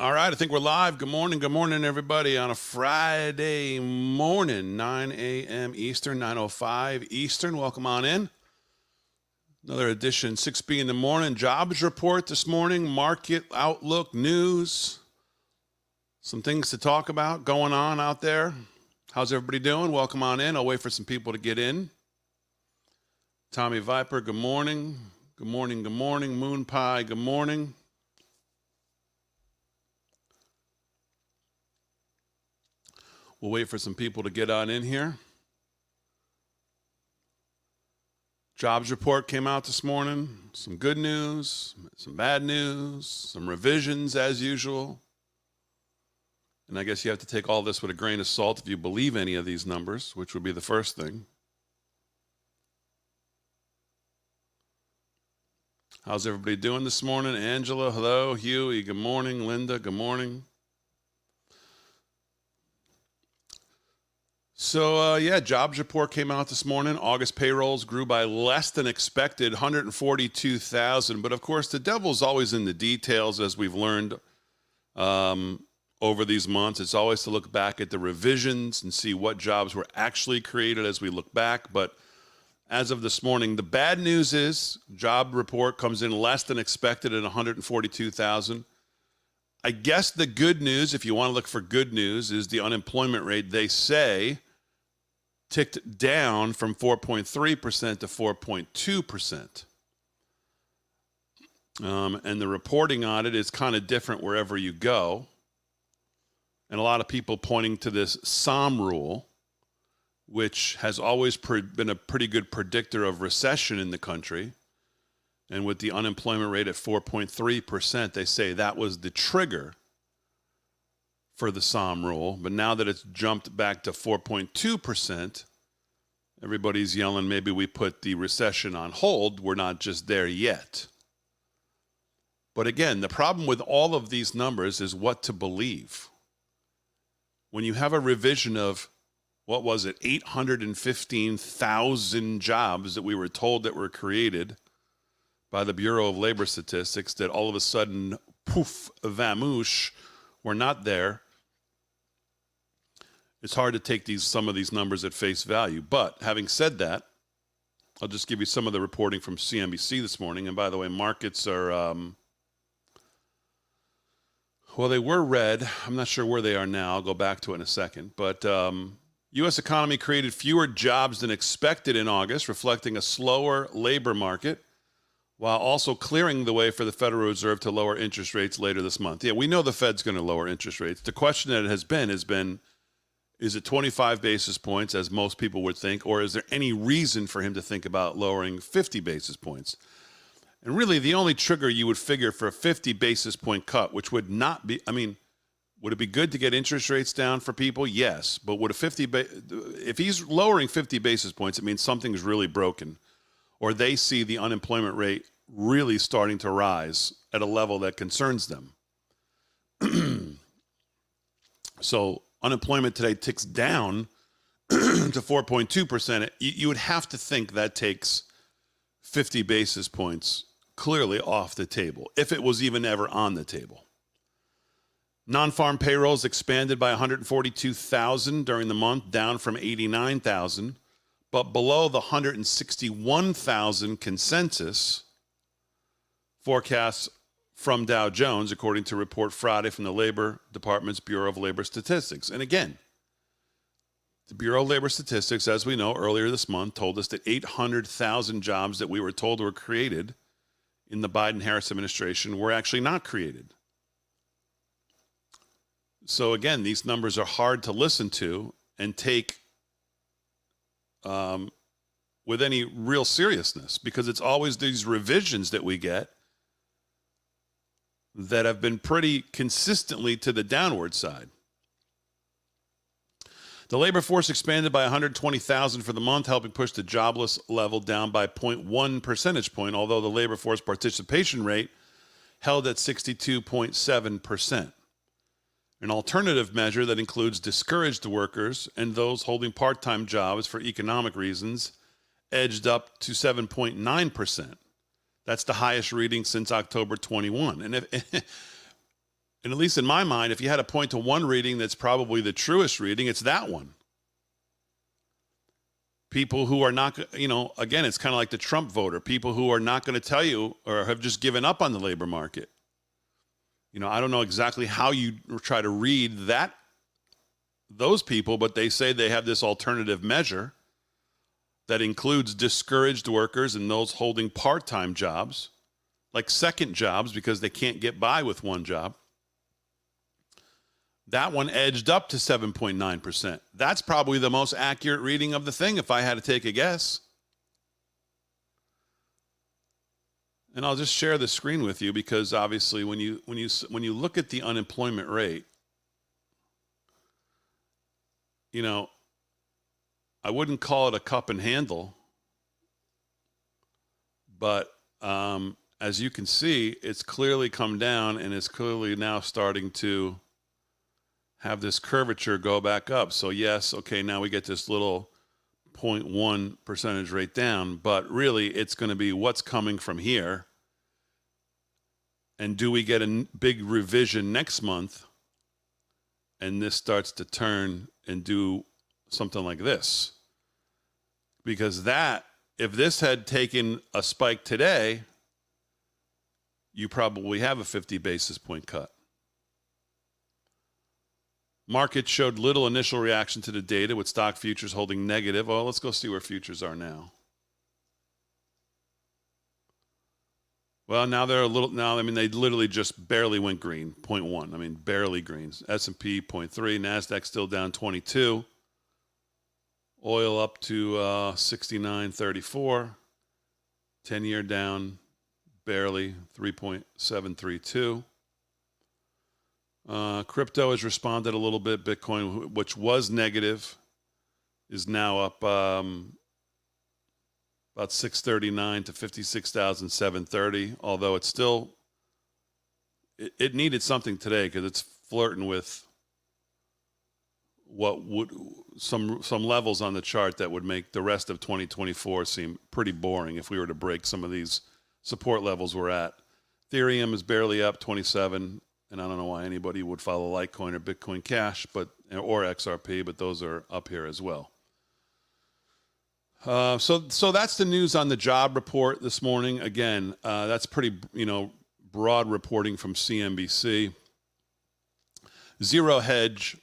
All right, I think we're live. Good morning, everybody, on a Friday morning, 9 a.m. Eastern, 9:05 Eastern. Welcome on in. Another edition, 6B in the morning. Jobs report this morning, market outlook, news, some things to talk about going on out there. How's everybody doing? Welcome on in. I'll wait for some people to get in. Tommy Viper, good morning. Good morning, good morning. Moon Pie, good morning. We'll wait for some people to get on in here. Jobs report came out this morning. Some good news, some bad news, some revisions as usual. And I guess you have to take all this with a grain of salt if you believe any of these numbers, which would be the first thing. How's everybody doing this morning? Angela, hello. Huey, good morning. Linda, good morning. So, jobs report came out this morning. August payrolls grew by less than expected, 142,000. But, of course, the devil's always in the details, as we've learned over these months. It's always to look back at the revisions and see what jobs were actually created as we look back. But as of this morning, the bad news is job report comes in less than expected at 142,000. I guess the good news, if you want to look for good news, is the unemployment rate, they say, ticked down from 4.3% to 4.2%. And the reporting on it is kind of different wherever you go. And a lot of people pointing to this SOM rule, which has always been a pretty good predictor of recession in the country. And with the unemployment rate at 4.3%, they say that was the trigger for the SOM rule. But now that it's jumped back to 4.2%, everybody's yelling, maybe we put the recession on hold. We're not just there yet. But again, the problem with all of these numbers is what to believe. When you have a revision of, 815,000 jobs that we were told that were created by the Bureau of Labor Statistics, that all of a sudden, poof, vamoosh, we're not there. It's hard to take some of these numbers at face value. But having said that, I'll just give you some of the reporting from CNBC this morning. And by the way, markets are, they were red. I'm not sure where they are now. I'll go back to it in a second. But U.S. economy created fewer jobs than expected in August, reflecting a slower labor market, while also clearing the way for the Federal Reserve to lower interest rates later this month. Yeah, we know the Fed's going to lower interest rates. The question that has been, is it 25 basis points, as most people would think, or is there any reason for him to think about lowering 50 basis points? And really, the only trigger you would figure for a 50 basis point cut, which would not be, would it be good to get interest rates down for people? Yes. But if he's lowering 50 basis points, it means something's really broken, or they see the unemployment rate really starting to rise at a level that concerns them. So unemployment today ticks down to 4.2%. You would have to think that takes 50 basis points clearly off the table, if it was even ever on the table. Non-farm payrolls expanded by 142,000 during the month, down from 89,000, but below the 161,000 consensus forecasts from Dow Jones, according to a report Friday from the Labor Department's Bureau of Labor Statistics. And again, the Bureau of Labor Statistics, as we know, earlier this month told us that 800,000 jobs that we were told were created in the Biden-Harris administration were actually not created. So again, these numbers are hard to listen to and take with any real seriousness, because it's always these revisions that we get that have been pretty consistently to the downward side. The labor force expanded by 120,000 for the month, helping push the jobless level down by 0.1 percentage point, although the labor force participation rate held at 62.7%. An alternative measure that includes discouraged workers and those holding part-time jobs for economic reasons edged up to 7.9%. That's the highest reading since October 21. And And at least in my mind, if you had to point to one reading that's probably the truest reading, it's that one. People who are not, again, it's kind of like the Trump voter, people who are not going to tell you or have just given up on the labor market. I don't know exactly how you try to read those people, but they say they have this alternative measure that includes discouraged workers and those holding part-time jobs, like second jobs because they can't get by with one job. That one edged up to 7.9%. That's probably the most accurate reading of the thing if I had to take a guess. And I'll just share the screen with you because obviously when you look at the unemployment rate, I wouldn't call it a cup and handle, but as you can see, it's clearly come down and it's clearly now starting to have this curvature go back up. So yes, okay, now we get this little 0.1 percentage rate down, but really it's going to be what's coming from here. And do we get a big revision next month? And this starts to turn and do something like this. Because if this had taken a spike today, you probably have a 50 basis point cut. Market showed little initial reaction to the data with stock futures holding negative. Well, let's go see where futures are now. Well, now they're they literally just barely went green, 0.1. Barely green. S&P 0.3, NASDAQ still down 22. Oil up to 69.34. 10-year down barely, 3.732. Crypto has responded a little bit. Bitcoin, which was negative, is now up about 639 to 56,730. Although it's still, it needed something today because it's flirting with what would some levels on the chart that would make the rest of 2024 seem pretty boring if we were to break some of these support levels we're at. Ethereum is barely up 27. And I don't know why anybody would follow Litecoin or Bitcoin Cash, or XRP, but those are up here as well. So that's the news on the job report this morning. Again, that's pretty, broad reporting from CNBC. Zero Hedge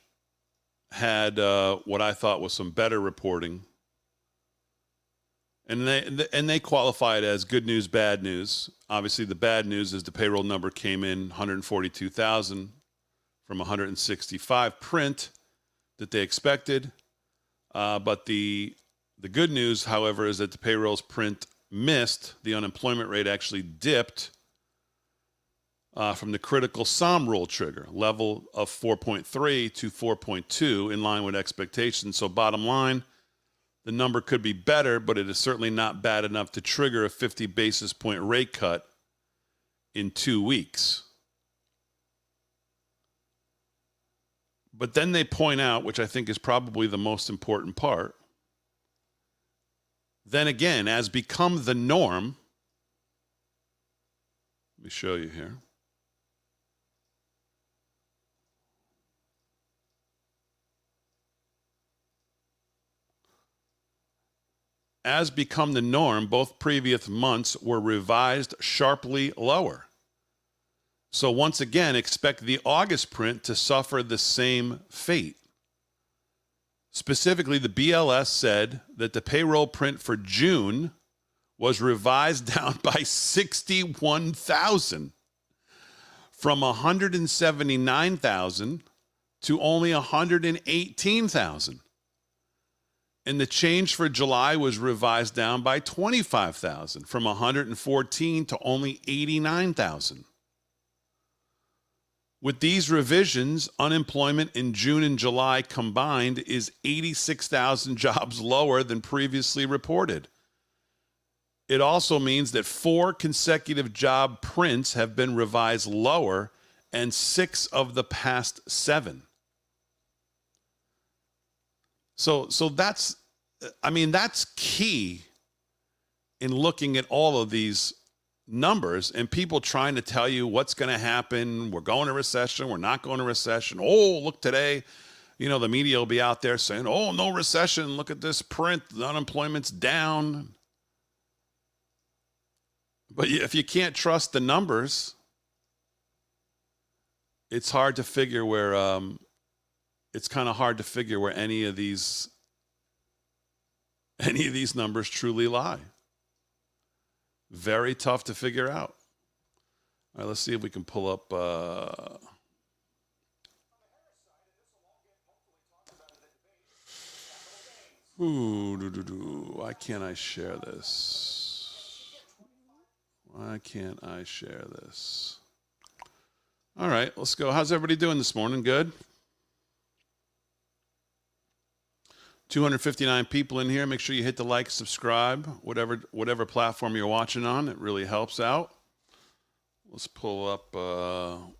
had what I thought was some better reporting, and they qualify it as good news, bad news. Obviously, the bad news is the payroll number came in 142,000 from 165 print that they expected. But the good news, however, is that the payrolls print missed. The unemployment rate actually dipped from the critical SOM rule trigger level of 4.3 to 4.2, in line with expectations. So bottom line, the number could be better, but it is certainly not bad enough to trigger a 50 basis point rate cut in 2 weeks. But then they point out, which I think is probably the most important part, then again, as become the norm, let me show you here. As become the norm, both previous months were revised sharply lower. So once again, expect the August print to suffer the same fate. Specifically, the BLS said that the payroll print for June was revised down by 61,000 from 179,000 to only 118,000. And the change for July was revised down by 25,000 from 114 to only 89,000. With these revisions, unemployment in June and July combined is 86,000 jobs lower than previously reported. It also means that 4 consecutive job prints have been revised lower, and 6 of the past 7. So that's key in looking at all of these numbers and people trying to tell you what's going to happen. We're going to recession. We're not going to recession. Oh, look today. You know, the media will be out there saying, oh, no recession. Look at this print. The unemployment's down. But if you can't trust the numbers, it's hard to figure where, it's kind of hard to figure where any of these numbers truly lie. Very tough to figure out. All right, let's see if we can pull up. Why can't I share this? Why can't I share this? All right, let's go. How's everybody doing this morning? Good? 259 people in here. Make sure you hit the like, subscribe, whatever platform you're watching on. It really helps out. Let's pull up. We'll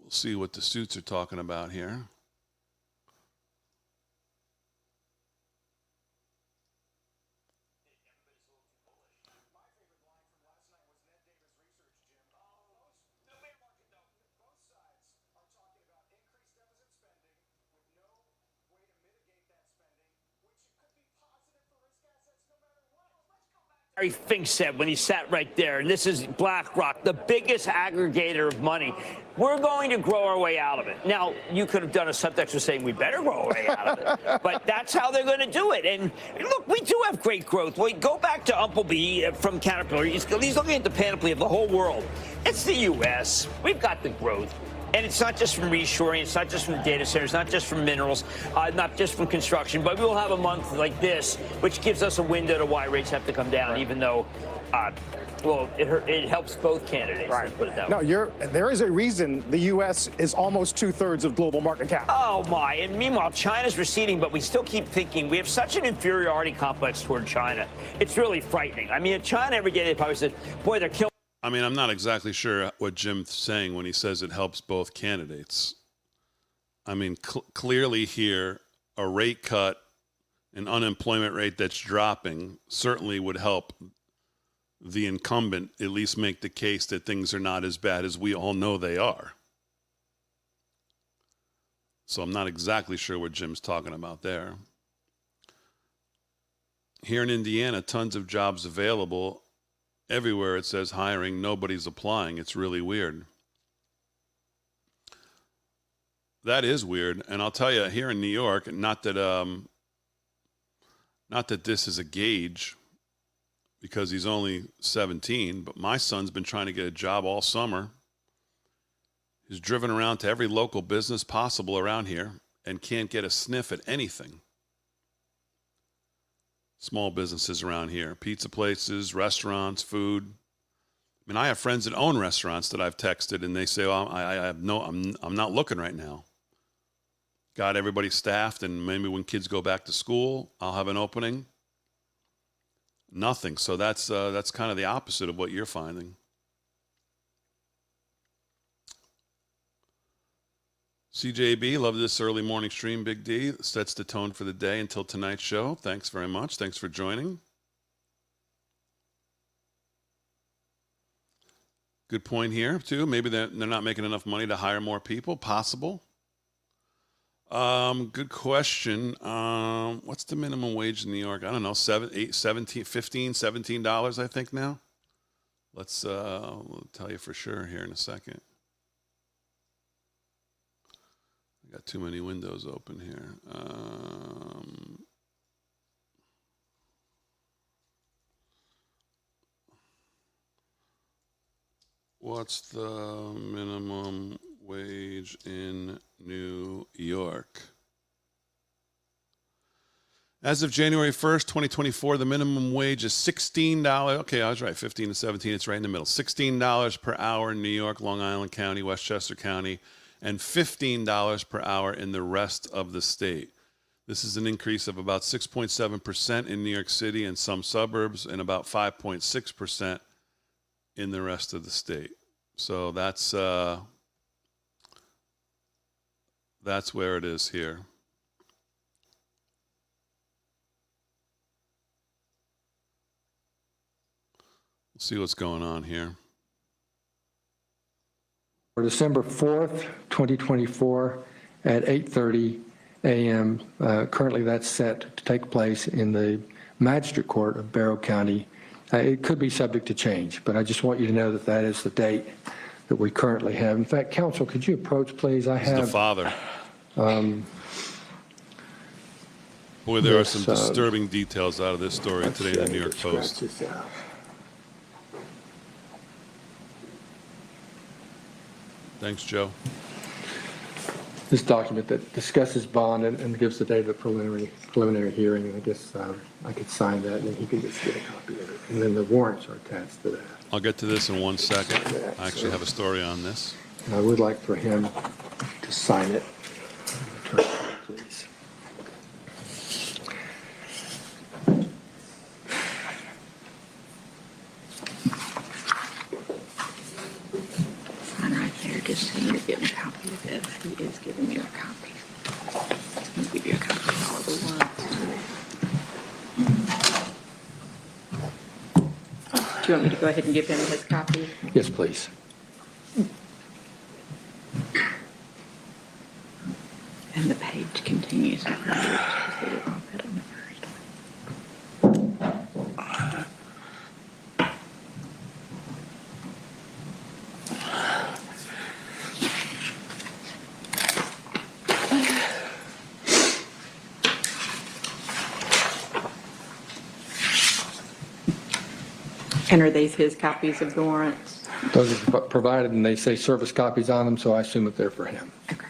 see what the suits are talking about here. Larry Fink said when he sat right there, and this is BlackRock, the biggest aggregator of money. We're going to grow our way out of it. Now, you could have done a subtext of saying we better grow our way out of it, but that's how they're going to do it. And look, we do have great growth. Well, go back to Umpleby from Caterpillar. He's looking at the panoply of the whole world. It's the U.S. We've got the growth. And it's not just from reshoring, it's not just from data centers, not just from minerals, not just from construction, but we will have a month like this, which gives us a window to why rates have to come down, even though, well, it helps both candidates. Right. Let's put it that way. No, there is a reason the U.S. is almost 2/3 of global market cap. Oh, my. And meanwhile, China's receding, but we still keep thinking we have such an inferiority complex toward China. It's really frightening. I mean, in China every day they probably said, boy, they're killing. I mean, I'm not exactly sure what Jim's saying when he says it helps both candidates. I mean, clearly here, a rate cut, an unemployment rate that's dropping certainly would help the incumbent at least make the case that things are not as bad as we all know they are. So I'm not exactly sure what Jim's talking about there. Here in Indiana, tons of jobs available. Everywhere it says hiring, nobody's applying. It's really weird. That is weird. And I'll tell you, here in New York, not that this is a gauge because he's only 17, but my son's been trying to get a job all summer. He's driven around to every local business possible around here and can't get a sniff at anything. Small businesses around here, pizza places, restaurants, food. I mean, I have friends that own restaurants that I've texted, and they say, "Well, I'm not looking right now. Got everybody staffed, and maybe when kids go back to school, I'll have an opening." Nothing. So that's kind of the opposite of what you're finding. CJB, love this early morning stream, Big D. Sets the tone for the day until tonight's show. Thanks very much. Thanks for joining. Good point here, too. Maybe they're not making enough money to hire more people. Possible. Good question. What's the minimum wage in New York? I don't know, $17, I think now. We'll tell you for sure here in a second. Got too many windows open here. What's the minimum wage in New York? As of January 1st, 2024, the minimum wage is $16. Okay, I was right, 15 to 17. It's right in the middle. $16 per hour in New York, Long Island County, Westchester County, and $15 per hour in the rest of the state. This is an increase of about 6.7% in New York City and some suburbs, and about 5.6% in the rest of the state. So that's where it is here. We'll See what's going on here. For December 4th, 2024 at 8:30 a.m. Currently that's set to take place in the Magistrate Court of Barrow County. It could be subject to change, but I just want you to know that that is the date that we currently have. In fact, counsel, could you approach, please? I This have is the father. Boy, there are some disturbing details out of this story today in the New York Post. Thanks, Joe. This document that discusses bond and gives the date of the preliminary hearing, and I guess I could sign that, and then he can just get a copy of it. And then the warrants are attached to that. I'll get to this in 1 second. I actually have a story on this. And I would like for him to sign it. Please. Sign right there, just so you're getting a copy of this. He is giving you a copy. He'll give you a copy of all the warrants. Do you want me to go ahead and give him his copy? Yes, please. And the page continues. And are these his copies of the warrants? Those are provided, and they say service copies on them, so I assume that they're for him. Okay.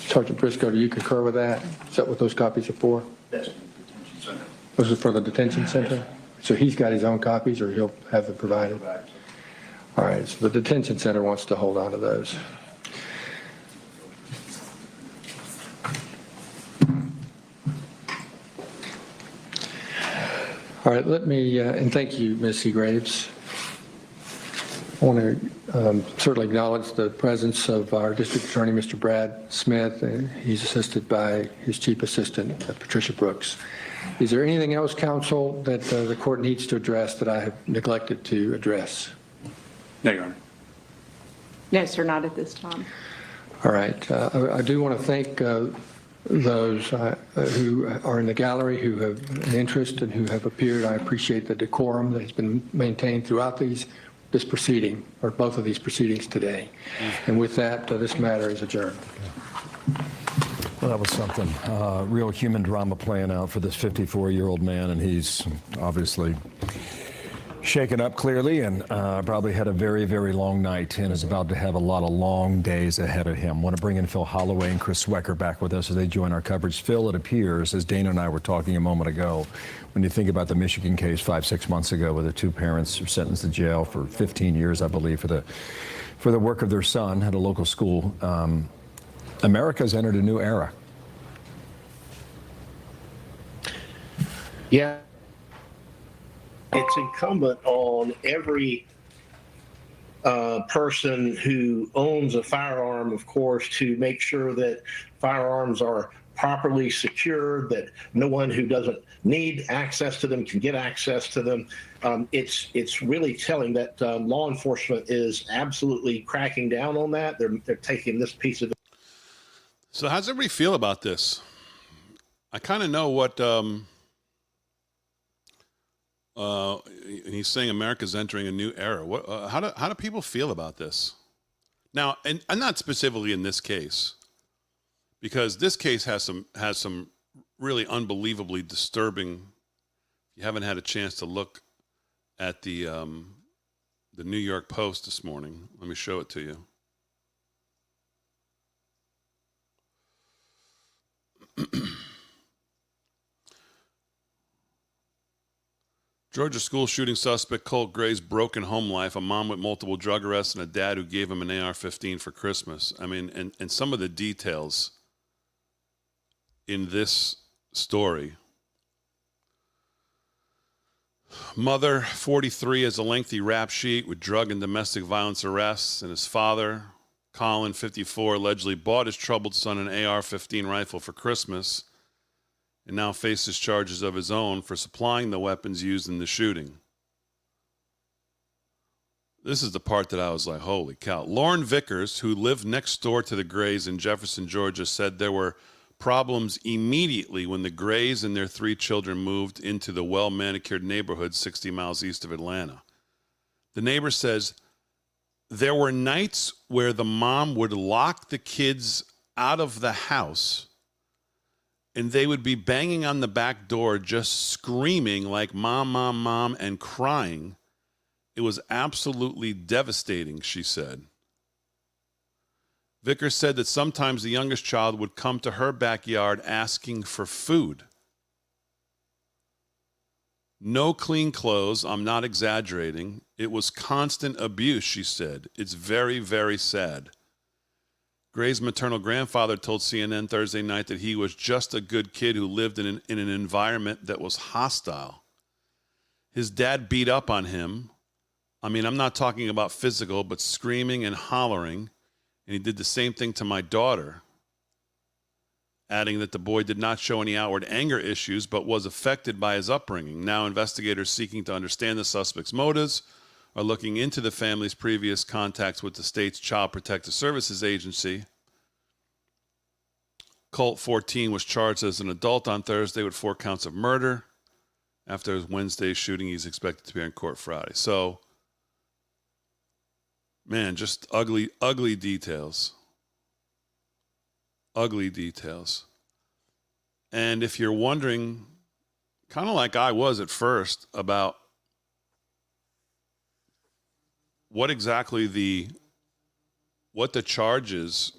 Sergeant Briscoe, do you concur with that? Is that what those copies are for? That's the detention center. Those are for the detention center? So he's got his own copies, or he'll have them provided? All right, so the detention center wants to hold on to those. All right, let me, and thank you, Ms. Seagraves. I want to certainly acknowledge the presence of our district attorney, Mr. Brad Smith. He's assisted by his chief assistant, Patricia Brooks. Is there anything else, counsel, that the court needs to address that I have neglected to address? No, Your Honor. No, sir, not at this time. All right. I do want to thank those who are in the gallery who have an interest and who have appeared. I appreciate the decorum that has been maintained throughout this proceeding, or both of these proceedings today. And with that, this matter is adjourned. Well, that was something. Real human drama playing out for this 54-year-old man, and he's obviously shaken up clearly and probably had a very, very long night and is about to have a lot of long days ahead of him. I want to bring in Phil Holloway and Chris Swecker back with us as they join our coverage. Phil, it appears, as Dana and I were talking a moment ago, when you think about the Michigan case 5-6 months ago where the two parents were sentenced to jail for 15 years, I believe, for the work of their son at a local school, America's entered a new era. Yeah. It's incumbent on every person who owns a firearm, of course, to make sure that firearms are properly secured, that no one who doesn't need access to them can get access to them. It's really telling that law enforcement is absolutely cracking down on that. They're taking this piece of it. So how does everybody feel about this? I kind of know what he's saying. America's entering a new era. What? How do people feel about this? Now, and not specifically in this case, because this case has some really unbelievably disturbing. If you haven't had a chance to look at the New York Post this morning, let me show it to you. Georgia school shooting suspect Colt Gray's broken home life, a mom with multiple drug arrests and a dad who gave him an AR-15 for Christmas. I mean, and some of the details in this story. Mother, 43, has a lengthy rap sheet with drug and domestic violence arrests, and his father, Colin, 54, allegedly bought his troubled son an AR-15 rifle for Christmas. and now faces charges of his own for supplying the weapons used in the shooting. This is the part that I was like, holy cow. Lauren Vickers, who lived next door to the Grays in Jefferson, Georgia, said there were problems immediately when the Grays and their 3 children moved into the well-manicured neighborhood 60 miles east of Atlanta. The neighbor says there were nights where the mom would lock the kids out of the house and they would be banging on the back door just screaming like mom, mom, mom, and crying. It was absolutely devastating, she said. Vickers said that sometimes the youngest child would come to her backyard asking for food. No clean clothes, I'm not exaggerating. It was constant abuse, she said. It's very, very sad. Gray's maternal grandfather told CNN Thursday night that he was just a good kid who lived in an environment that was hostile. His dad beat up on him. I mean, I'm not talking about physical, but screaming and hollering. And he did the same thing to my daughter, adding that the boy did not show any outward anger issues, but was affected by his upbringing. Now investigators seeking to understand the suspect's motives are looking into the family's previous contacts with the state's Child Protective Services Agency. Colt, 14, was charged as an adult on Thursday with 4 counts of murder. After his Wednesday shooting, he's expected to be in court Friday. So, man, just ugly, ugly details. Ugly details. And if you're wondering, kind of like I was at first, about what exactly what the charge is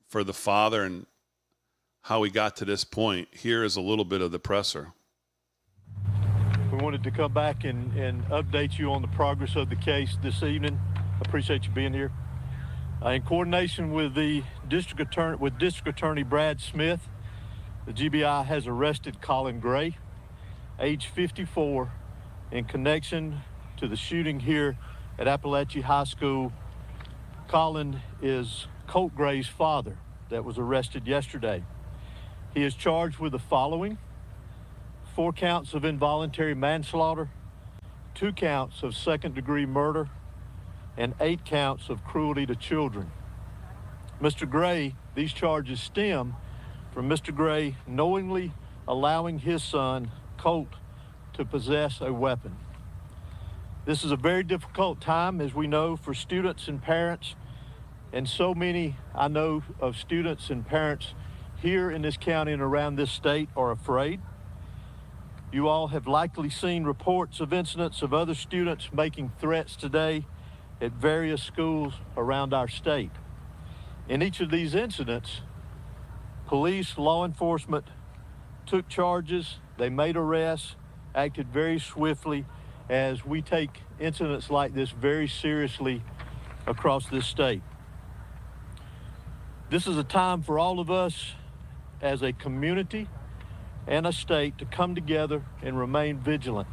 for the father and how we got to this point, here is a little bit of the presser. We wanted to come back and update you on the progress of the case this evening. Appreciate you being here. In coordination with District Attorney Brad Smith, the GBI has arrested Colin Gray, age 54, in connection to the shooting here at Appalachia High School. Colin is Colt Gray's father that was arrested yesterday. He is charged with the following: 4 counts of involuntary manslaughter, 2 counts of second-degree murder, and 8 counts of cruelty to children. Mr. Gray, these charges stem from Mr. Gray knowingly allowing his son, Colt, to possess a weapon. This is a very difficult time, as we know, for students and parents, and so many, I know, of students and parents here in this county and around this state are afraid. You all have likely seen reports of incidents of other students making threats today at various schools around our state. In each of these incidents, police, law enforcement took charges, they made arrests, acted very swiftly, as we take incidents like this very seriously across this state. This is a time for all of us as a community and a state to come together and remain vigilant.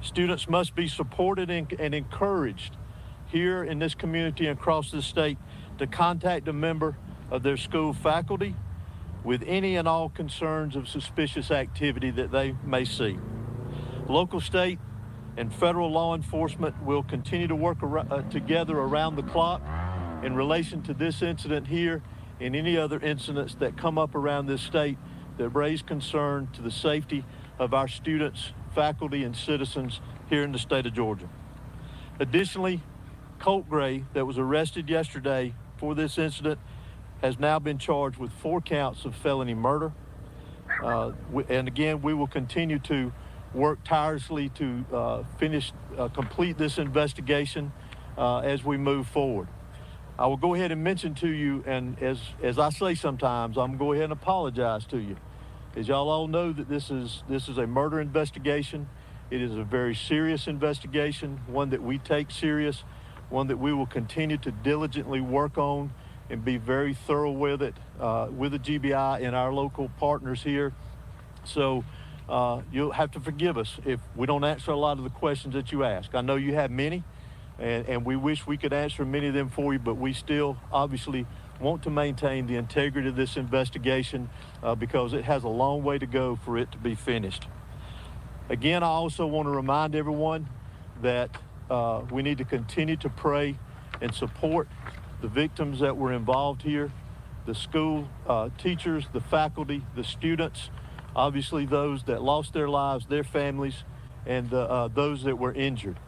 Students must be supported and encouraged here in this community and across this state to contact a member of their school faculty with any and all concerns of suspicious activity that they may see. Local, state, and federal law enforcement will continue to work together around the clock in relation to this incident here and any other incidents that come up around this state that raise concern to the safety of our students, faculty, and citizens here in the state of Georgia. Additionally, Colt Gray, that was arrested yesterday for this incident, has now been charged with 4 counts of felony murder. And again, we will continue to work tirelessly to complete this investigation as we move forward. I will go ahead and mention to you, and as I say sometimes, I'm going to go ahead and apologize to you. As y'all all know, that this is a murder investigation. It is a very serious investigation, one that we take serious, one that we will continue to diligently work on and be very thorough with it, with the GBI and our local partners here. So you'll have to forgive us if we don't answer a lot of the questions that you ask. I know you have many, and we wish we could answer many of them for you, but we still obviously want to maintain the integrity of this investigation because it has a long way to go for it to be finished. Again, I also want to remind everyone that we need to continue to pray and support the victims that were involved here, the school teachers, the faculty, the students, obviously those that lost their lives, their families, and those that were injured.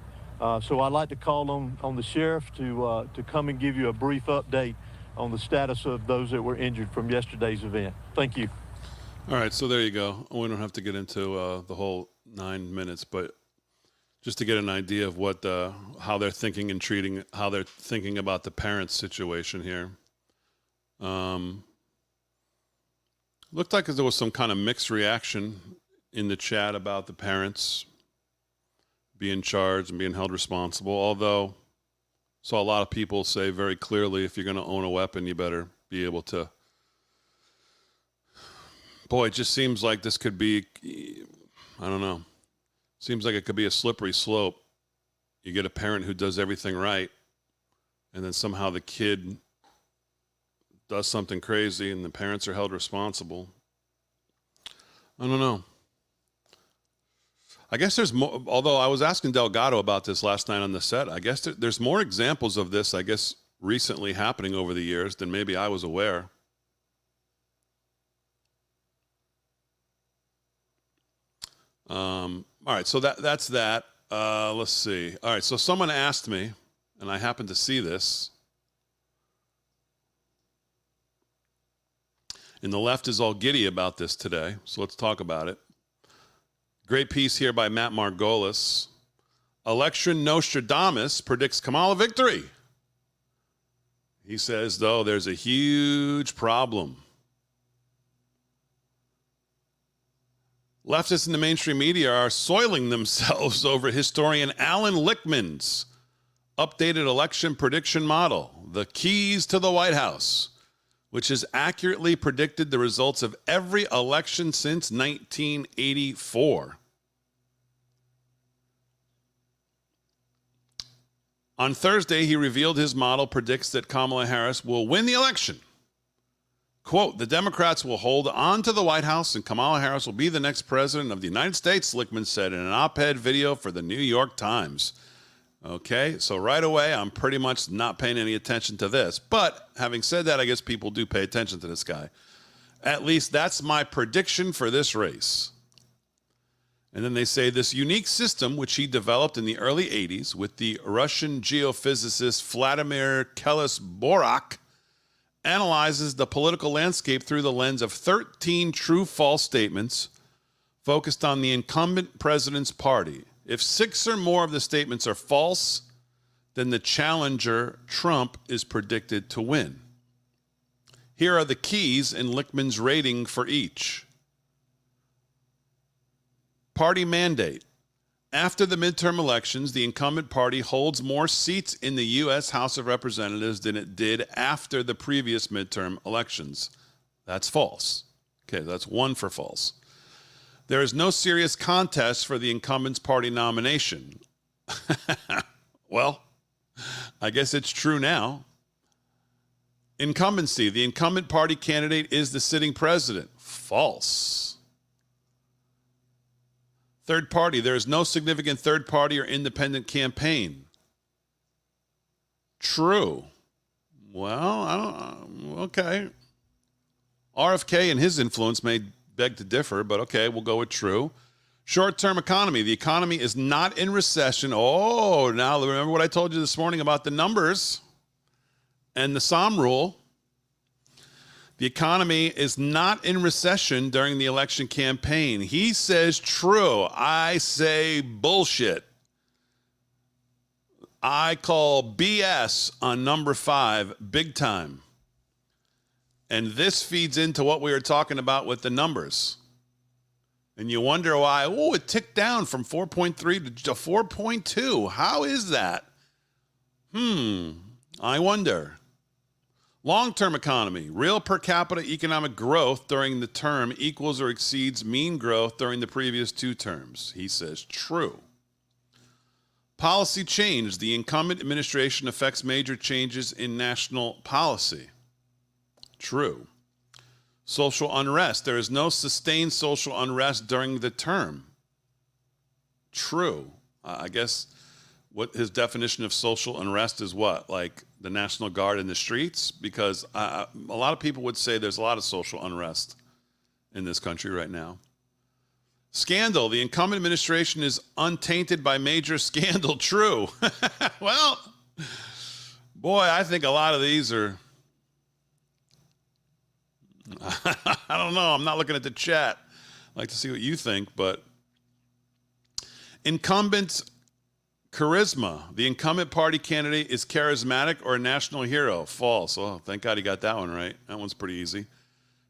So I'd like to call on the sheriff to come and give you a brief update on the status of those that were injured from yesterday's event. Thank you. All right, so there you go. We don't have to get into the whole 9 minutes, but just to get an idea of what how they're thinking and treating, how they're thinking about the parents' situation here. Looked like there was some kind of mixed reaction in the chat about the parents being charged and being held responsible, although saw a lot of people say very clearly, if you're going to own a weapon, you better be able to. Boy, it just seems like this could be, I don't know, seems like it could be a slippery slope. You get a parent who does everything right, and then somehow the kid does something crazy and the parents are held responsible. I don't know. I guess there's more, although I was asking Delgado about this last night on the set, I guess there's more examples of this, I guess, recently happening over the years than maybe I was aware. All right, so that's that. Let's see. All right, so someone asked me, and I happened to see this. And the left is all giddy about this today, so let's talk about it. Great piece here by Matt Margolis. Election Nostradamus predicts Kamala victory. He says, though, there's a huge problem. Leftists in the mainstream media are soiling themselves over historian Alan Lichtman's updated election prediction model, The Keys to the White House, which has accurately predicted the results of every election since 1984. On Thursday, he revealed his model predicts that Kamala Harris will win the election. Quote, the Democrats will hold on to the White House and Kamala Harris will be the next president of the United States, Lichtman said in an op-ed video for the New York Times. Okay, so right away, I'm pretty much not paying any attention to this. But having said that, I guess people do pay attention to this guy. At least that's my prediction for this race. And then they say this unique system, which he developed in the early 80s with the Russian geophysicist Vladimir Keles-Borak, analyzes the political landscape through the lens of 13 true-false statements focused on the incumbent president's party. If 6 or more of the statements are false, then the challenger, Trump, is predicted to win. Here are the keys in Lichtman's rating for each. Party mandate. After the midterm elections, the incumbent party holds more seats in the U.S. House of Representatives than it did after the previous midterm elections. That's false. Okay, that's 1 for false. There is no serious contest for the incumbent's party nomination. Well, I guess it's true now. Incumbency. The incumbent party candidate is the sitting president. False. Third party. There is no significant third party or independent campaign. True. Well, I don't. Okay. RFK and his influence may beg to differ, but okay, we'll go with true. Short-term economy. The economy is not in recession. Oh, now remember what I told you this morning about the numbers and the SOM rule. The economy is not in recession during the election campaign. He says true. I say bullshit. I call BS on number 5 big time. And this feeds into what we were talking about with the numbers. And you wonder why, oh, it ticked down from 4.3 to 4.2. How is that? I wonder. Long-term economy. Real per capita economic growth during the term equals or exceeds mean growth during the previous 2 terms. He says true. Policy change. The incumbent administration affects major changes in national policy. True. Social unrest. There is no sustained social unrest during the term. True. I guess what his definition of social unrest is what? Like the National Guard in the streets? Because a lot of people would say there's a lot of social unrest in this country right now. Scandal. The incumbent administration is untainted by major scandal. True. Well, boy, I think a lot of these are... I don't know. I'm not looking at the chat. I'd like to see what you think, but incumbent charisma. The incumbent party candidate is charismatic or a national hero. False. Oh, thank God he got that one right. That one's pretty easy.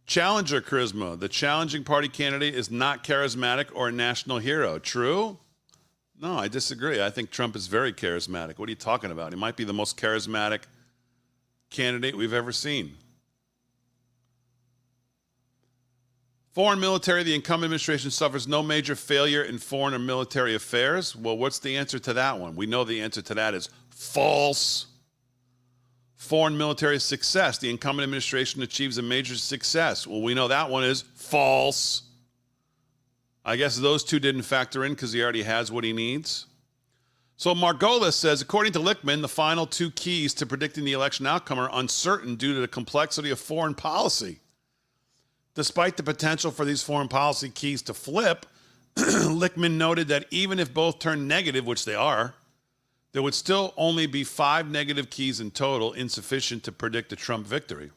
Challenger charisma. The challenging party candidate is not charismatic or a national hero. True? No, I disagree. I think Trump is very charismatic. What are you talking about? He might be the most charismatic candidate we've ever seen. Foreign military, the incumbent administration suffers no major failure in foreign or military affairs. Well, what's the answer to that one? We know the answer to that is false. Foreign military success, the incumbent administration achieves a major success. Well, we know that one is false. I guess those two didn't factor in because he already has what he needs. So Margolis says, according to Lichtman, the final two keys to predicting the election outcome are uncertain due to the complexity of foreign policy. Despite the potential for these foreign policy keys to flip, Lichtman noted that even if both turn negative, which they are, there would still only be 5 negative keys in total, insufficient to predict a Trump victory.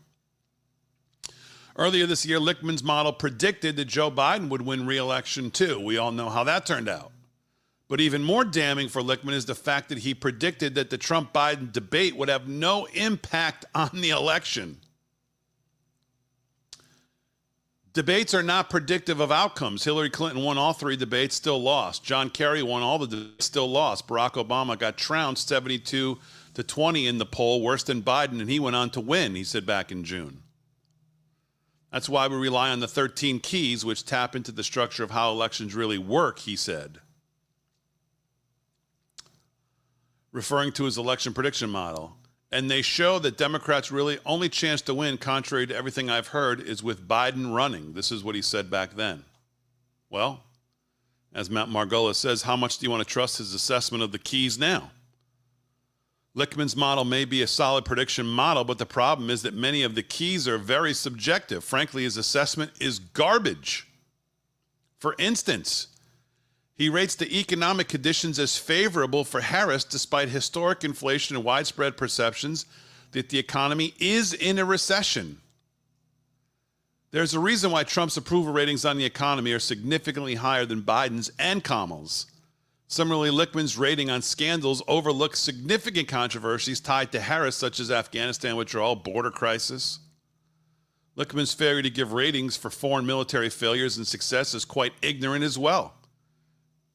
Earlier this year, Lichtman's model predicted that Joe Biden would win re-election too. We all know how that turned out. But even more damning for Lichtman is the fact that he predicted that the Trump-Biden debate would have no impact on the election. Debates are not predictive of outcomes. Hillary Clinton won all 3 debates, still lost. John Kerry won all the debates, still lost. Barack Obama got trounced 72-20 in the poll, worse than Biden, and he went on to win, he said back in June. That's why we rely on the 13 keys, which tap into the structure of how elections really work, he said, referring to his election prediction model. And they show that Democrats' really only chance to win, contrary to everything I've heard, is with Biden running. This is what he said back then. Well, as Matt Margolis says, how much do you want to trust his assessment of the keys now? Lichtman's model may be a solid prediction model, but the problem is that many of the keys are very subjective. Frankly, his assessment is garbage. For instance, he rates the economic conditions as favorable for Harris despite historic inflation and widespread perceptions that the economy is in a recession. There's a reason why Trump's approval ratings on the economy are significantly higher than Biden's and Kamala's. Similarly, Lichtman's rating on scandals overlooks significant controversies tied to Harris, such as Afghanistan withdrawal, border crisis. Lichtman's failure to give ratings for foreign military failures and success is quite ignorant as well.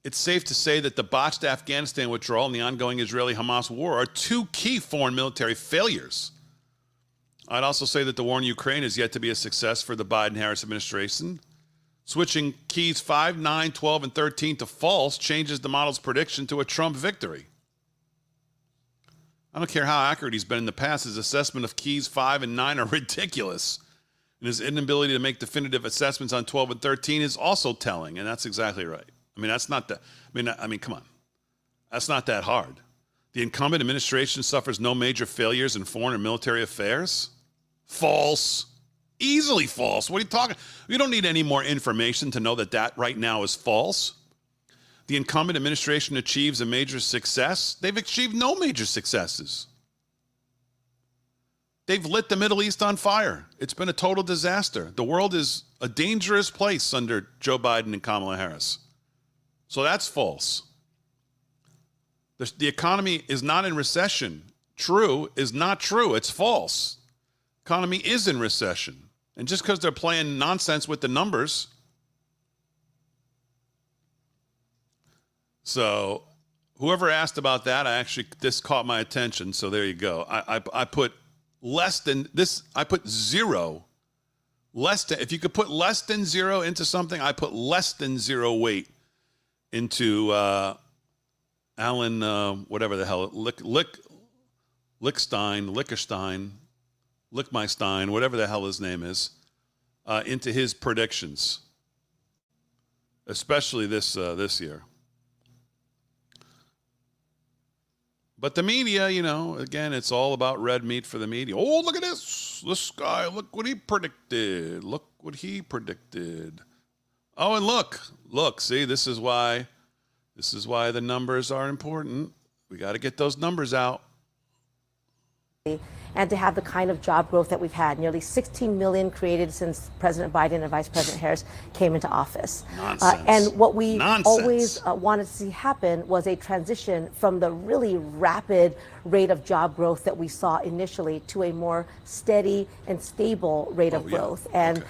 It's safe to say that the botched Afghanistan withdrawal and the ongoing Israeli-Hamas war are 2 key foreign military failures. I'd also say that the war in Ukraine is yet to be a success for the Biden-Harris administration. Switching keys 5, 9, 12, and 13 to false changes the model's prediction to a Trump victory. I don't care how accurate he's been in the past, his assessment of keys 5 and 9 are ridiculous. And his inability to make definitive assessments on 12 and 13 is also telling, and that's exactly right. I mean, that's not that. I mean, come on. That's not that hard. The incumbent administration suffers no major failures in foreign or military affairs. False. Easily false. What are you talking? You don't need any more information to know that that right now is false. The incumbent administration achieves a major success. They've achieved no major successes. They've lit the Middle East on fire. It's been a total disaster. The world is a dangerous place under Joe Biden and Kamala Harris. So that's false. The economy is not in recession. True is not true. It's false. Economy is in recession. And just because they're playing nonsense with the numbers. So whoever asked about that, this caught my attention. So there you go. I put less than this. I put 0. Less than, if you could put less than 0 into something, I put less than 0 weight into Alan, whatever the hell, Lichtenstein, Lichtmeistein, whatever the hell his name is, into his predictions, especially this year. But the media, you know, again, it's all about red meat for the media. Oh, look at this guy. Look what he predicted. Look what he predicted. Oh, and look, see, this is why the numbers are important. We got to get those numbers out. And to have the kind of job growth that we've had, nearly 16 million created since President Biden and Vice President Harris came into office. And what we always wanted to see happen was a transition from the really rapid rate of job growth that we saw initially to a more steady and stable rate of growth. And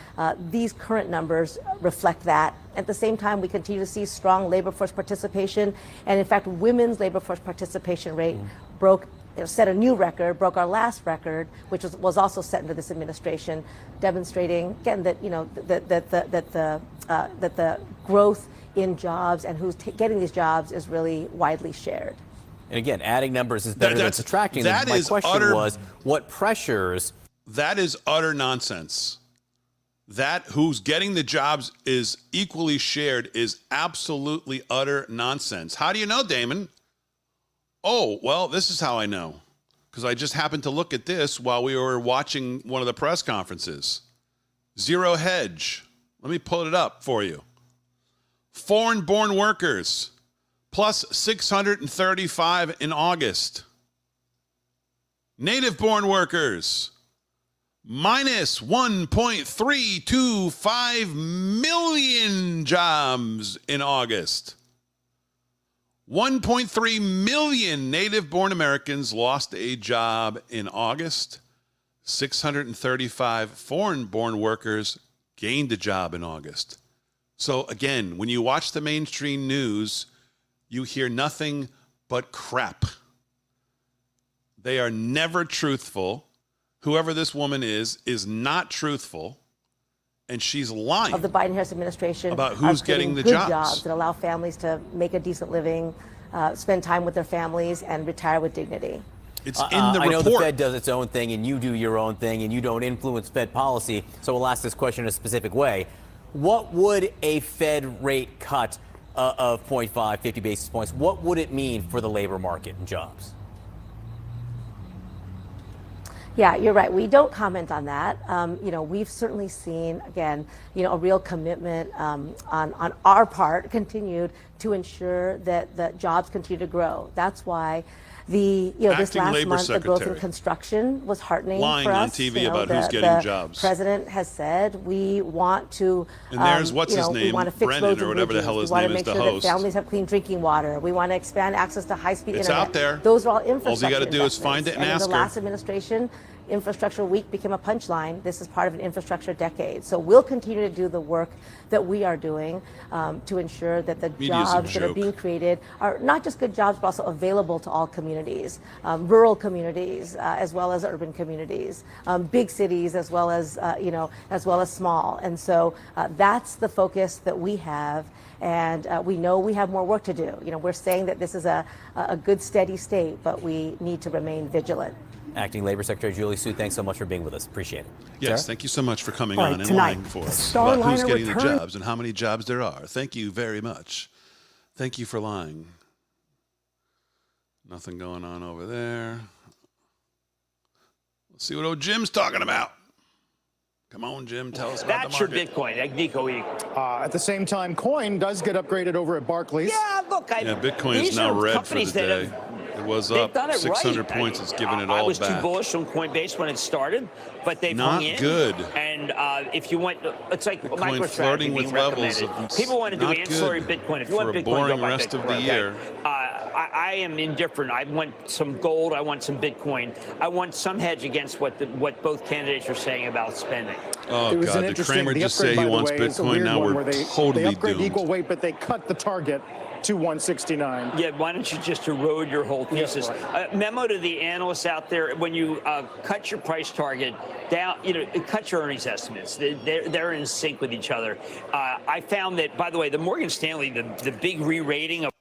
these current numbers reflect that. At the same time, we continue to see strong labor force participation. And in fact, women's labor force participation rate set a new record, broke our last record, which was also set under this administration, demonstrating again that that the growth in jobs and who's getting these jobs is really widely shared. And again, adding numbers is better than subtracting them. My question was, what pressures? That is utter nonsense. That who's getting the jobs is equally shared is absolutely utter nonsense. How do you know, Damon? Oh, well, this is how I know, because I just happened to look at this while we were watching one of the press conferences. Zero Hedge. Let me pull it up for you. Foreign-born workers, plus 635 in August. Native-born workers, minus 1.325 million jobs in August. 1.3 million native-born Americans lost a job in August. 635 foreign-born workers gained a job in August. So again, when you watch the mainstream news, you hear nothing but crap. They are never truthful. Whoever this woman is not truthful. And she's lying of the Biden-Harris administration about who's getting the good jobs that allow families to make a decent living, spend time with their families, and retire with dignity. It's in the report. I know the Fed does its own thing, and you do your own thing, and you don't influence Fed policy. So we'll ask this question in a specific way. What would a Fed rate cut of 0.5, 50 basis points, what would it mean for the labor market and jobs? Yeah, you're right. We don't comment on that. We've certainly seen, again, a real commitment on our part continued to ensure that the jobs continue to grow. That's why this last month, the growth in construction was heartening lying for us. on TV about who's getting jobs. The president has said we want to, and there's what's his name, we want to fix Brennan roads or whatever the hell his name is, the host. We want to make sure that families have clean drinking water. We want to expand access to high-speed internet. It's out there. Those are all infrastructure All you got to do is find it and ask her. In the last administration, Infrastructure Week became a punchline. This is part of an infrastructure decade. So we'll continue to do the work that we are doing to ensure that the jobs that are being created are not just good jobs, but also available to all communities, rural communities, as well as urban communities, big cities, as well as small. And so that's the focus that we have. And we know we have more work to do. We're saying that this is a good, steady state, but we need to remain vigilant. Acting Labor Secretary Julie Su, thanks so much for being with us. Appreciate it. Yes, Sarah? Thank you so much for coming on and lying for us about who's getting the jobs and how many jobs there are. Thank you very much. Thank you for lying. Nothing going on over there. Let's see what old Jim's talking about. Come on, Jim, tell us about the market. That's your Bitcoin, Nico. At the same time, coin does get upgraded over at Barclays. Yeah, look, Bitcoin is now red for the day. It was up 600 points. It's given it all back. I was too bullish on Coinbase when it started, but they've hung in. Not good. And if you want, it's like Bitcoin flirting with levels of people want to do ancillary Bitcoin. If you want Bitcoin, for a boring go buy rest Bitcoin, of the year. I am indifferent. I want some gold. I want some Bitcoin. I want some hedge against what both candidates are saying about spending. Oh, God, did Kramer just say he wants Bitcoin? Now we're totally they upgrade doomed. Equal weight, but they cut the target to 169. Yeah, why don't you just erode your whole thesis? Memo to the analysts out there: when you cut your price target down, cut your earnings estimates. They're in sync with each other. I found that, by the way, the Morgan Stanley, the big re-rating of.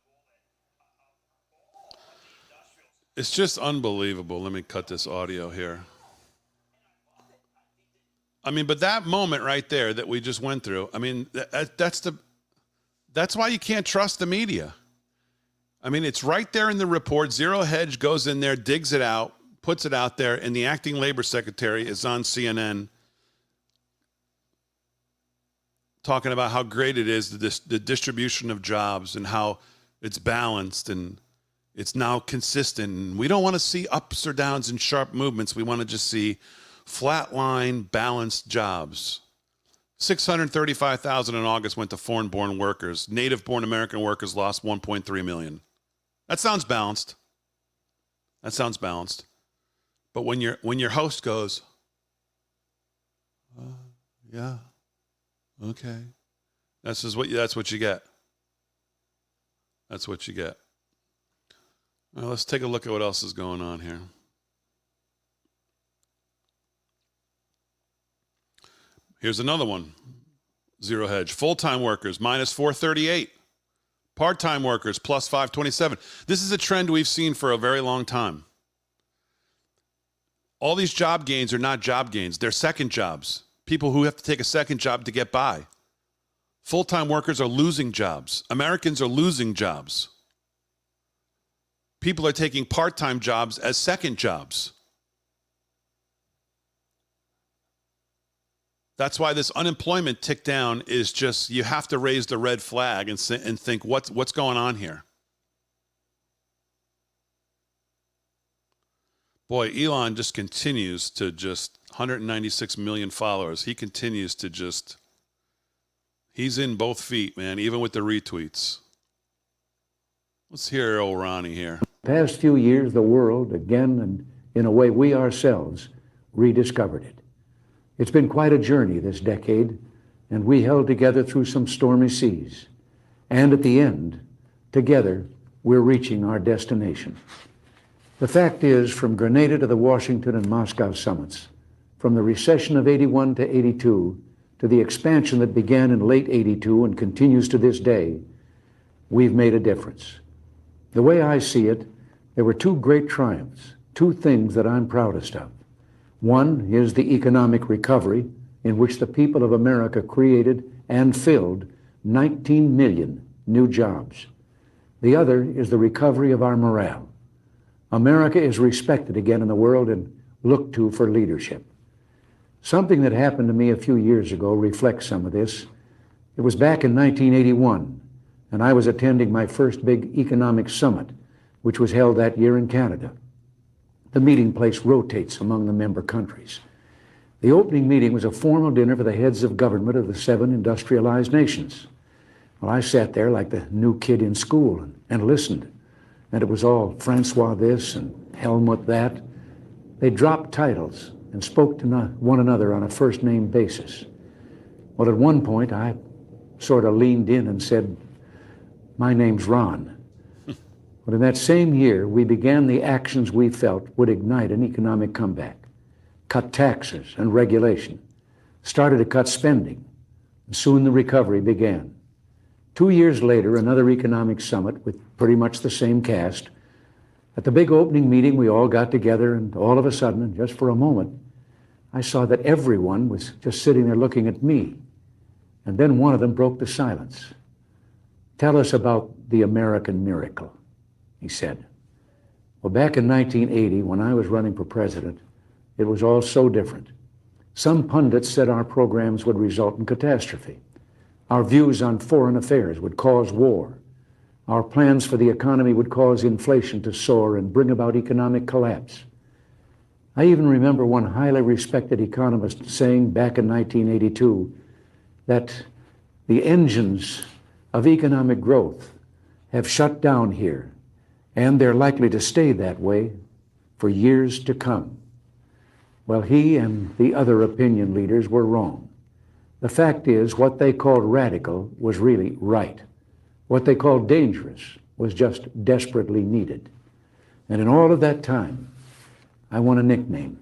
It's just unbelievable. Let me cut this audio here. I mean, but that moment right there that we just went through, I mean, that's why you can't trust the media. I mean, it's right there in the report. Zero Hedge goes in there, digs it out, puts it out there, and the acting labor secretary is on CNN talking about how great it is, the distribution of jobs and how it's balanced and it's now consistent. And we don't want to see ups or downs and sharp movements. We want to just see flatline, balanced jobs. 635,000 in August went to foreign-born workers. Native-born American workers lost 1.3 million. That sounds balanced. That sounds balanced. But when your host goes, yeah, okay, that's what you get. That's what you get. Well, let's take a look at what else is going on here. Here's another one. Zero Hedge. Full-time workers, minus 438. Part-time workers, plus 527. This is a trend we've seen for a very long time. All these job gains are not job gains. They're second jobs. People who have to take a second job to get by. Full-time workers are losing jobs. Americans are losing jobs. People are taking part-time jobs as second jobs. That's why this unemployment tick down is just, you have to raise the red flag and think, what's going on here? Boy, Elon just continues to 196 million followers. He continues to he's in both feet, man, even with the retweets. Let's hear old Ronnie here. Past few years, the world, again, and in a way we ourselves, rediscovered it. It's been quite a journey this decade, and we held together through some stormy seas. And at the end, together, we're reaching our destination. The fact is, from Grenada to the Washington and Moscow summits, from the recession of 81 to 82, to the expansion that began in late 82 and continues to this day, we've made a difference. The way I see it, there were two great triumphs, two things that I'm proudest of. One is the economic recovery, in which the people of America created and filled 19 million new jobs. The other is the recovery of our morale. America is respected again in the world and looked to for leadership. Something that happened to me a few years ago reflects some of this. It was back in 1981, and I was attending my first big economic summit, which was held that year in Canada. The meeting place rotates among the member countries. The opening meeting was a formal dinner for the heads of government of the 7 industrialized nations. Well, I sat there like the new kid in school and listened. And it was all Francois this and Helmut that. They dropped titles and spoke to one another on a first-name basis. Well, at one point, I sort of leaned in and said, "My name's Ron." But in that same year, we began the actions we felt would ignite an economic comeback. Cut taxes and regulation, started to cut spending, and soon the recovery began. 2 years later, another economic summit with pretty much the same cast. At the big opening meeting, we all got together, and all of a sudden, and just for a moment, I saw that everyone was just sitting there looking at me. And then one of them broke the silence. "Tell us about the American miracle," he said. Well, back in 1980, when I was running for president, it was all so different. Some pundits said our programs would result in catastrophe. Our views on foreign affairs would cause war. Our plans for the economy would cause inflation to soar and bring about economic collapse. I even remember one highly respected economist saying back in 1982 that the engines of economic growth have shut down here, and they're likely to stay that way for years to come. Well, he and the other opinion leaders were wrong. The fact is, what they called radical was really right. What they called dangerous was just desperately needed. And in all of that time, I won a nickname,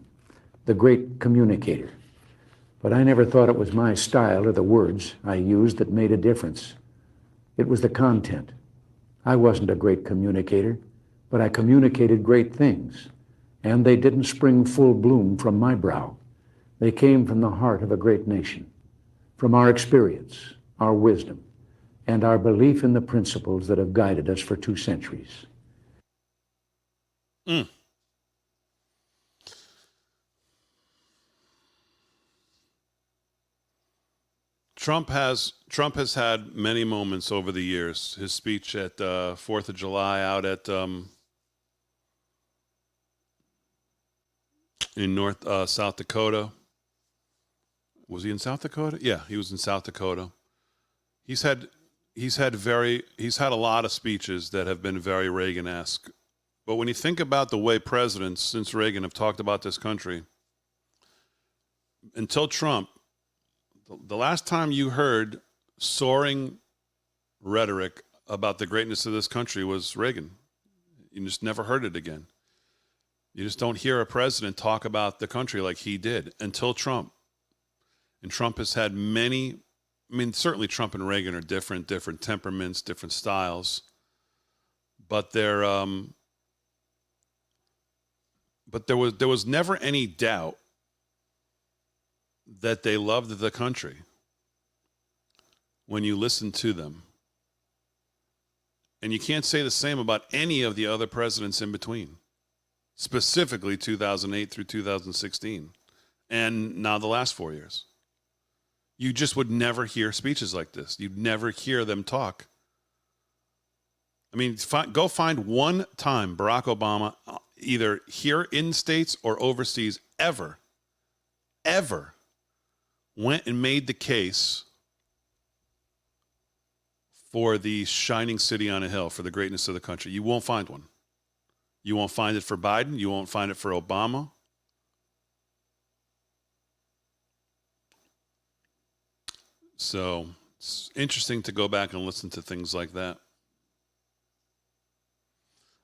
the Great Communicator. But I never thought it was my style or the words I used that made a difference. It was the content. I wasn't a great communicator, but I communicated great things, and they didn't spring full bloom from my brow. They came from the heart of a great nation, from our experience, our wisdom, and our belief in the principles that have guided us for 2 centuries. Mm. Trump has had many moments over the years. His speech at 4th of July out at in South Dakota. Was he in South Dakota? Yeah, he was in South Dakota. He's had a lot of speeches that have been very Reagan-esque. But when you think about the way presidents since Reagan have talked about this country, until Trump, the last time you heard soaring rhetoric about the greatness of this country was Reagan. You just never heard it again. You just don't hear a president talk about the country like he did until Trump. And Trump has had many, I mean, certainly Trump and Reagan are different temperaments, different styles. But there was never any doubt that they loved the country when you listen to them. And you can't say the same about any of the other presidents in between, specifically 2008 through 2016, and now the last 4 years. You just would never hear speeches like this. You'd never hear them talk. I mean, go find one time Barack Obama, either here in States or overseas, ever went and made the case for the shining city on a hill, for the greatness of the country. You won't find one. You won't find it for Biden. You won't find it for Obama. So it's interesting to go back and listen to things like that.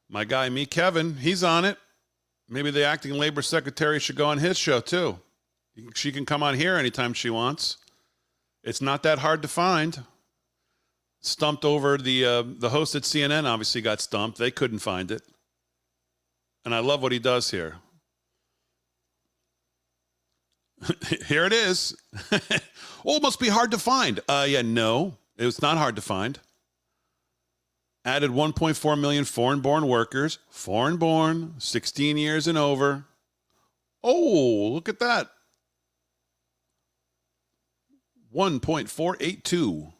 My guy, me, Kevin, he's on it. Maybe the acting labor secretary should go on his show too. She can come on here anytime she wants. It's not that hard to find. Stumped over the host at CNN obviously got stumped. They couldn't find it. And I love what he does here. Here it is. Oh, it must be hard to find. Yeah, no, it's not hard to find. Added 1.4 million foreign-born workers. Foreign-born, 16 years and over. Oh, look at that. 1.482.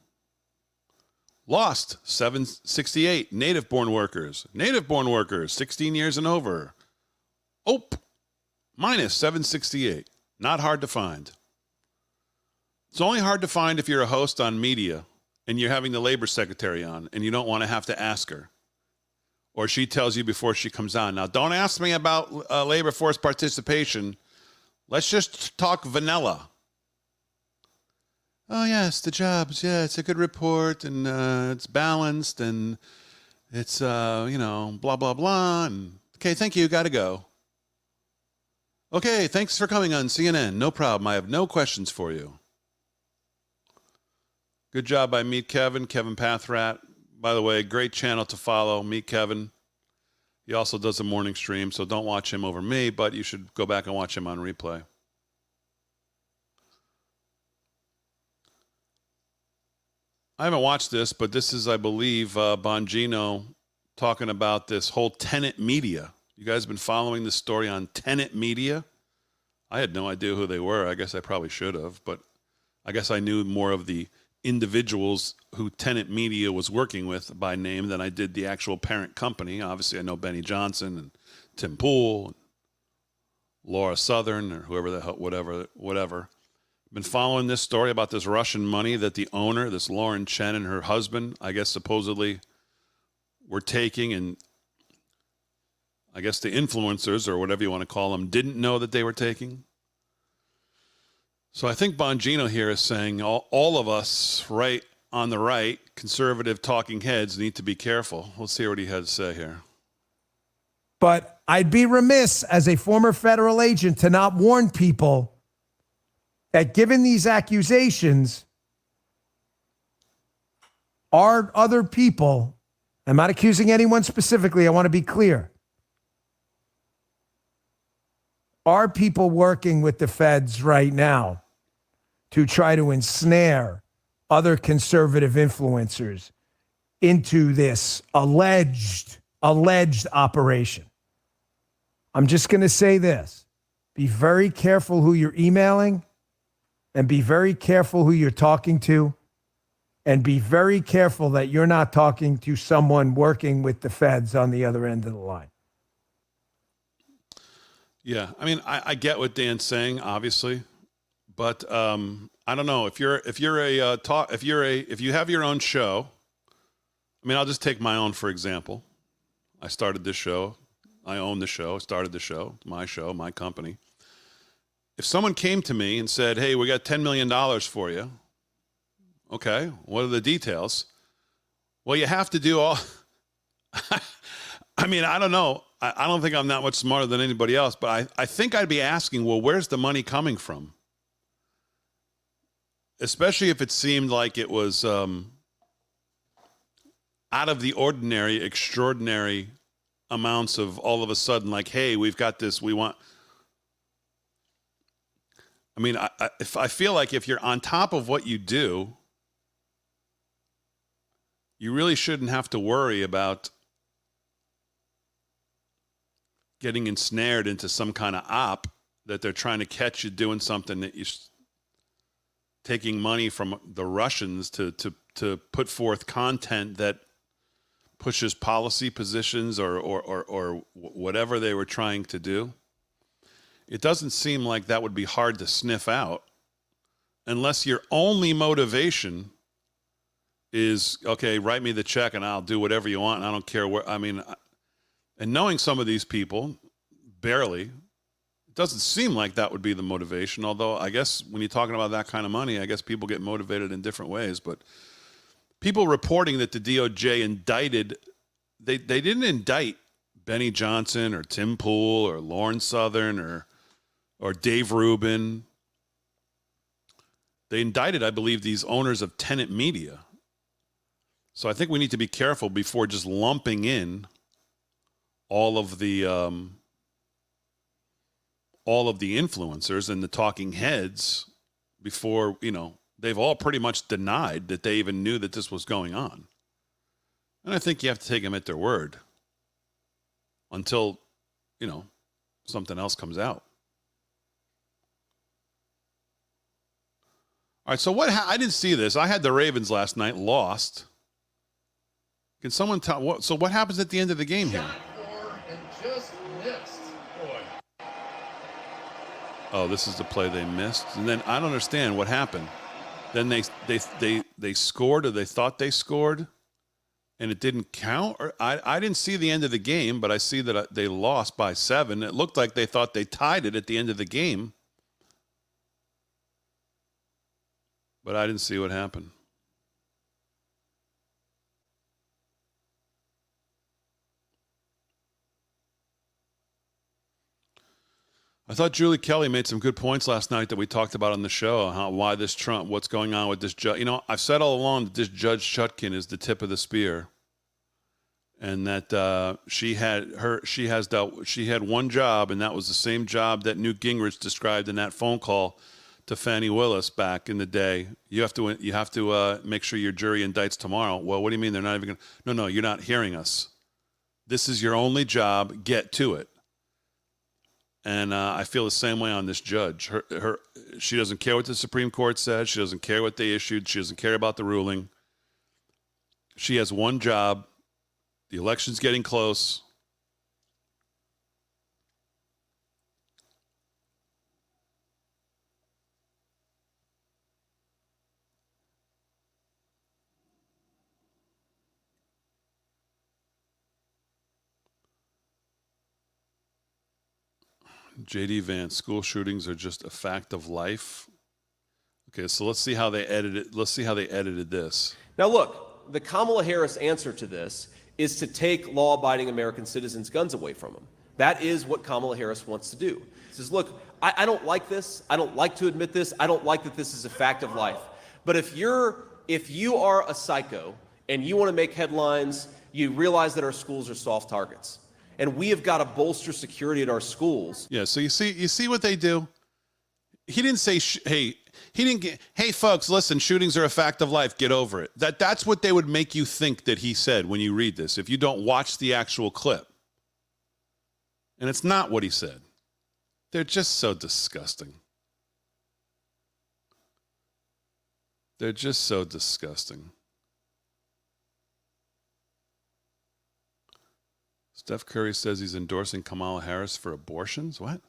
Lost 768 native-born workers. Native-born workers, 16 years and over. Oh, minus 768. Not hard to find. It's only hard to find if you're a host on media and you're having the labor secretary on and you don't want to have to ask her. Or she tells you before she comes on, now don't ask me about labor force participation. Let's just talk vanilla. Oh, yes, the jobs. Yeah, it's a good report and it's balanced and it's, blah, blah, blah. And, okay, thank you. Got to go. Okay, thanks for coming on CNN. No problem. I have no questions for you. Good job by Meet Kevin, Kevin Pathrat. By the way, great channel to follow, Meet Kevin. He also does a morning stream, so don't watch him over me, but you should go back and watch him on replay. I haven't watched this, but this is, I believe, Bongino talking about this whole Tenet Media. You guys been following this story on Tenet Media? I had no idea who they were. I guess I probably should have, but I guess I knew more of the individuals who Tenet Media was working with by name than I did the actual parent company. Obviously, I know Benny Johnson and Tim Pool, and Laura Southern, or whoever the hell, whatever. Been following this story about this Russian money that the owner, this Lauren Chen, and her husband, I guess supposedly were taking, and I guess the influencers, or whatever you want to call them, didn't know that they were taking. So I think Bongino here is saying all of us right on the right, conservative talking heads, need to be careful. Let's hear what he had to say here. But I'd be remiss as a former federal agent to not warn people that given these accusations, are other people, I'm not accusing anyone specifically, I want to be clear, are people working with the feds right now to try to ensnare other conservative influencers into this alleged operation? I'm just going to say this. Be very careful who you're emailing, and be very careful who you're talking to, and be very careful that you're not talking to someone working with the feds on the other end of the line. Yeah, I mean, I get what Dan's saying, obviously, but I don't know if you have your own show. I mean, I'll just take my own for example. I started this show. I own the show. Started the show. My company. If someone came to me and said, "Hey, we got $10 million for you," okay, what are the details? Well, you have to do all. I mean, I don't know. I don't think I'm that much smarter than anybody else, but I think I'd be asking, well, where's the money coming from? Especially if it seemed like it was out of the ordinary, extraordinary amounts of all of a sudden, like, hey, we've got this, we want. I mean, I feel like if you're on top of what you do, you really shouldn't have to worry about getting ensnared into some kind of op that they're trying to catch you doing something that you're taking money from the Russians to put forth content that pushes policy positions or whatever they were trying to do. It doesn't seem like that would be hard to sniff out unless your only motivation is, okay, write me the check and I'll do whatever you want and I don't care where. I mean, and knowing some of these people, barely, it doesn't seem like that would be the motivation. Although I guess when you're talking about that kind of money, I guess people get motivated in different ways. But people reporting that the DOJ indicted, they didn't indict Benny Johnson or Tim Pool or Lauren Southern or Dave Rubin. They indicted, I believe, these owners of Tenet Media. So I think we need to be careful before just lumping in all of the influencers and the talking heads before, they've all pretty much denied that they even knew that this was going on. And I think you have to take them at their word until, something else comes out. All right, so I didn't see this. I had the Ravens last night, lost. Can someone tell what happens at the end of the game here? Just missed. Boy. Oh, this is the play they missed. And then I don't understand what happened. Then they scored, or they thought they scored, and it didn't count. Or I didn't see the end of the game, but I see that they lost by 7. It looked like they thought they tied it at the end of the game, but I didn't see what happened. I thought Julie Kelly made some good points last night that we talked about on the show, why this Trump, what's going on with this judge. I've said all along that this Judge Chutkan is the tip of the spear, and that she had one job, and that was the same job that Newt Gingrich described in that phone call to Fani Willis back in the day. You have to make sure your jury indicts tomorrow. Well, what do you mean they're not even going to? No, you're not hearing us. This is your only job. Get to it. And I feel the same way on this judge. She doesn't care what the Supreme Court said. She doesn't care what they issued. She doesn't care about the ruling. She has one job. The election's getting close. JD Vance, school shootings are just a fact of life. Okay, so let's see how they edited. Let's see how they edited this. Now, look, the Kamala Harris answer to this is to take law-abiding American citizens' guns away from them. That is what Kamala Harris wants to do. She says, look, I don't like this. I don't like to admit this. I don't like that this is a fact of life. But if you are a psycho and you want to make headlines, you realize that our schools are soft targets. and we have got to bolster security at our schools. Yeah, so you see what they do? He didn't say, hey, folks, listen, shootings are a fact of life. Get over it. That's what they would make you think that he said when you read this, if you don't watch the actual clip. And it's not what he said. They're just so disgusting. They're just so disgusting. Steph Curry says he's endorsing Kamala Harris for abortions. What?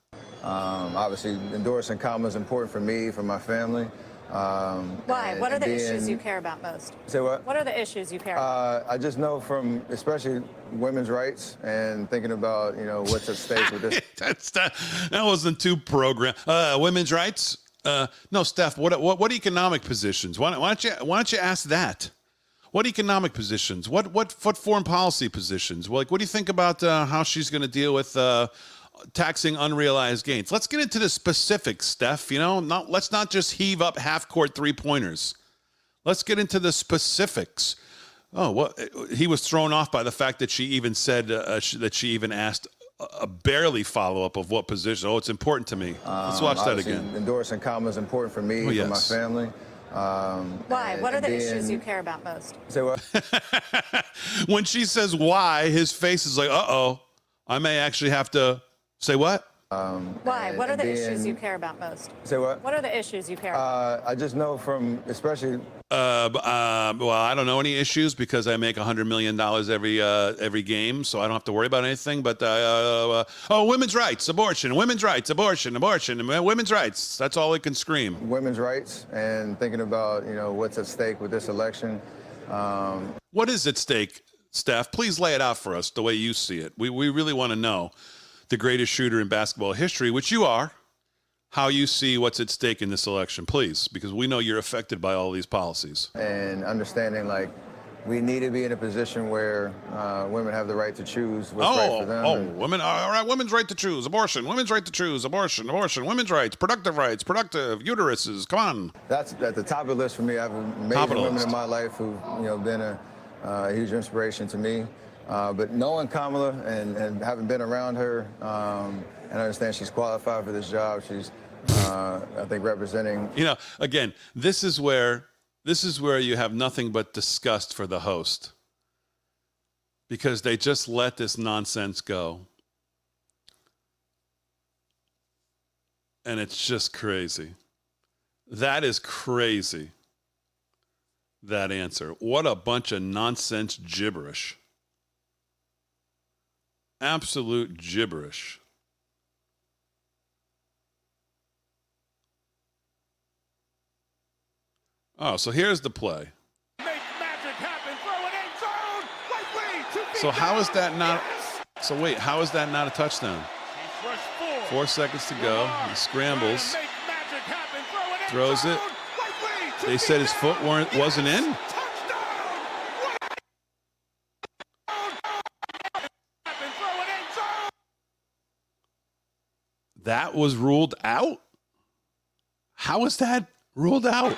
Obviously, endorsing Kamala is important for me, for my family. Why? What are the issues you care about most? Say what? What are the issues you care about? I just know from especially women's rights and thinking about, what's at stake with this. that wasn't too program. Women's rights? No, Steph, what economic positions? Why don't you ask that? What economic positions? What foreign policy positions? Like, what do you think about how she's going to deal with taxing unrealized gains? Let's get into the specifics, Steph. Let's not just heave up half-court three-pointers. Let's get into the specifics. Oh, well, he was thrown off by the fact that she even said that she even asked a barely follow-up of what position. Oh, it's important to me. Let's watch that again. Endorsing Kamala is important for me, for my family. Why? What are the issues you care about most? Say what? When she says why, his face is like, uh-oh, I may actually have to say what? Why? What are the issues you care about most? Say what? What are the issues you care about? I just know from especially. Well, I don't know any issues because I make $100 million every game, so I don't have to worry about anything. But women's rights, abortion, women's rights, abortion, women's rights. That's all it can scream. Women's rights and thinking about what's at stake with this election. What is at stake, Steph? Please lay it out for us the way you see it. We really want to know the greatest shooter in basketball history, which you are, how you see what's at stake in this election, please, because we know you're affected by all these policies. And understanding, we need to be in a position where women have the right to choose what's right for them. Women, all right, women's right to choose, abortion, women's right to choose, abortion, women's rights, productive uteruses, come on. That's at the top of the list for me. I have amazing women in my life who've been a huge inspiration to me. But knowing Kamala and having been around her, and I understand she's qualified for this job. She's, I think, representing. Again, this is where you have nothing but disgust for the host, because they just let this nonsense go, and it's just crazy. That is crazy. That answer. What a bunch of nonsense gibberish. Absolute gibberish. Oh, so here's the play. Make magic happen, throw it in zone. Likely to So how is that not? So wait, how is that not a touchdown? 4 seconds to go. He scrambles, throws it. They said his foot wasn't in. That was ruled out? How is that ruled out?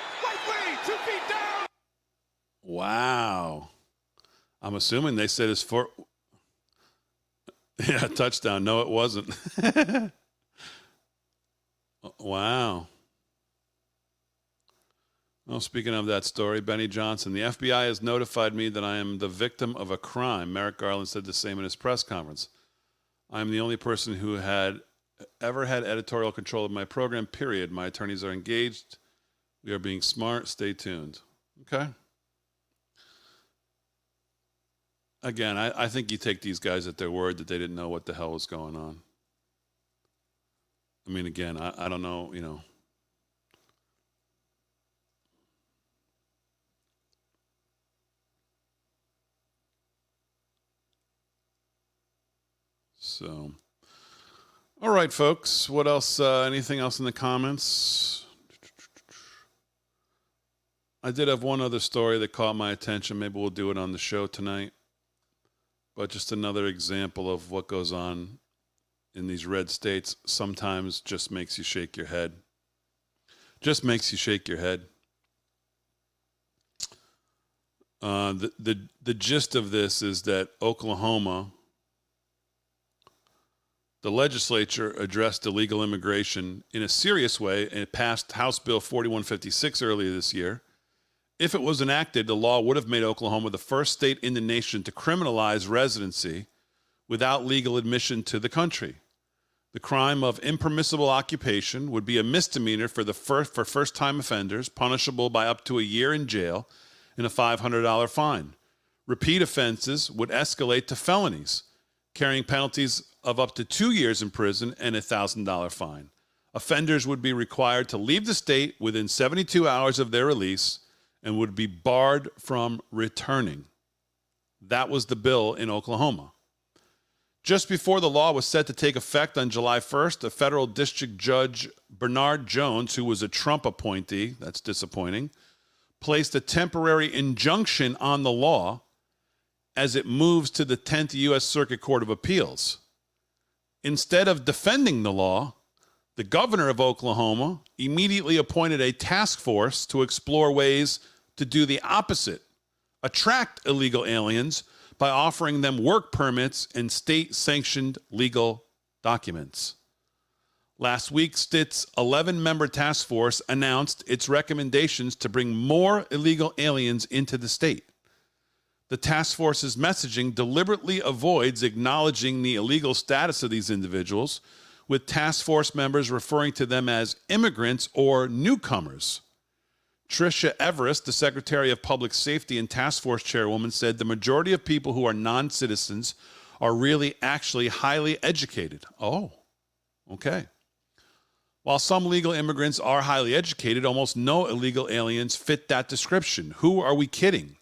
Wow. I'm assuming they said his foot. Yeah, touchdown. No, it wasn't. Wow. Well, speaking of that story, Benny Johnson, the FBI has notified me that I am the victim of a crime. Merrick Garland said the same in his press conference. I am the only person who had ever had editorial control of my program, period. My attorneys are engaged. We are being smart. Stay tuned. Okay. Again, I think you take these guys at their word that they didn't know what the hell was going on. I mean, again, I don't know, So, all right, folks. What else? Anything else in the comments? I did have one other story that caught my attention. Maybe we'll do it on the show tonight. But just another example of what goes on in these red states sometimes just makes you shake your head. Just makes you shake your head. The gist of this is that Oklahoma the legislature addressed illegal immigration in a serious way and it passed House Bill 4156 earlier this year. If it was enacted, the law would have made Oklahoma the first state in the nation to criminalize residency without legal admission to the country. The crime of impermissible occupation would be a misdemeanor for first-time offenders, punishable by up to a year in jail and a $500 fine. Repeat offenses would escalate to felonies, carrying penalties of up to 2 years in prison and a $1,000 fine. Offenders would be required to leave the state within 72 hours of their release and would be barred from returning. That was the bill in Oklahoma. Just before the law was set to take effect on July 1st, a federal district judge, Bernard Jones, who was a Trump appointee, that's disappointing, placed a temporary injunction on the law as it moves to the 10th U.S. Circuit Court of Appeals. Instead of defending the law, the governor of Oklahoma immediately appointed a task force to explore ways to do the opposite, attract illegal aliens by offering them work permits and state-sanctioned legal documents. Last week, Stitt's 11-member task force announced its recommendations to bring more illegal aliens into the state. The task force's messaging deliberately avoids acknowledging the illegal status of these individuals, with task force members referring to them as immigrants or newcomers. Tricia Everest, the Secretary of Public Safety and Task Force Chairwoman, said the majority of people who are non-citizens are really actually highly educated. Oh, okay. While some legal immigrants are highly educated, almost no illegal aliens fit that description. Who are we kidding?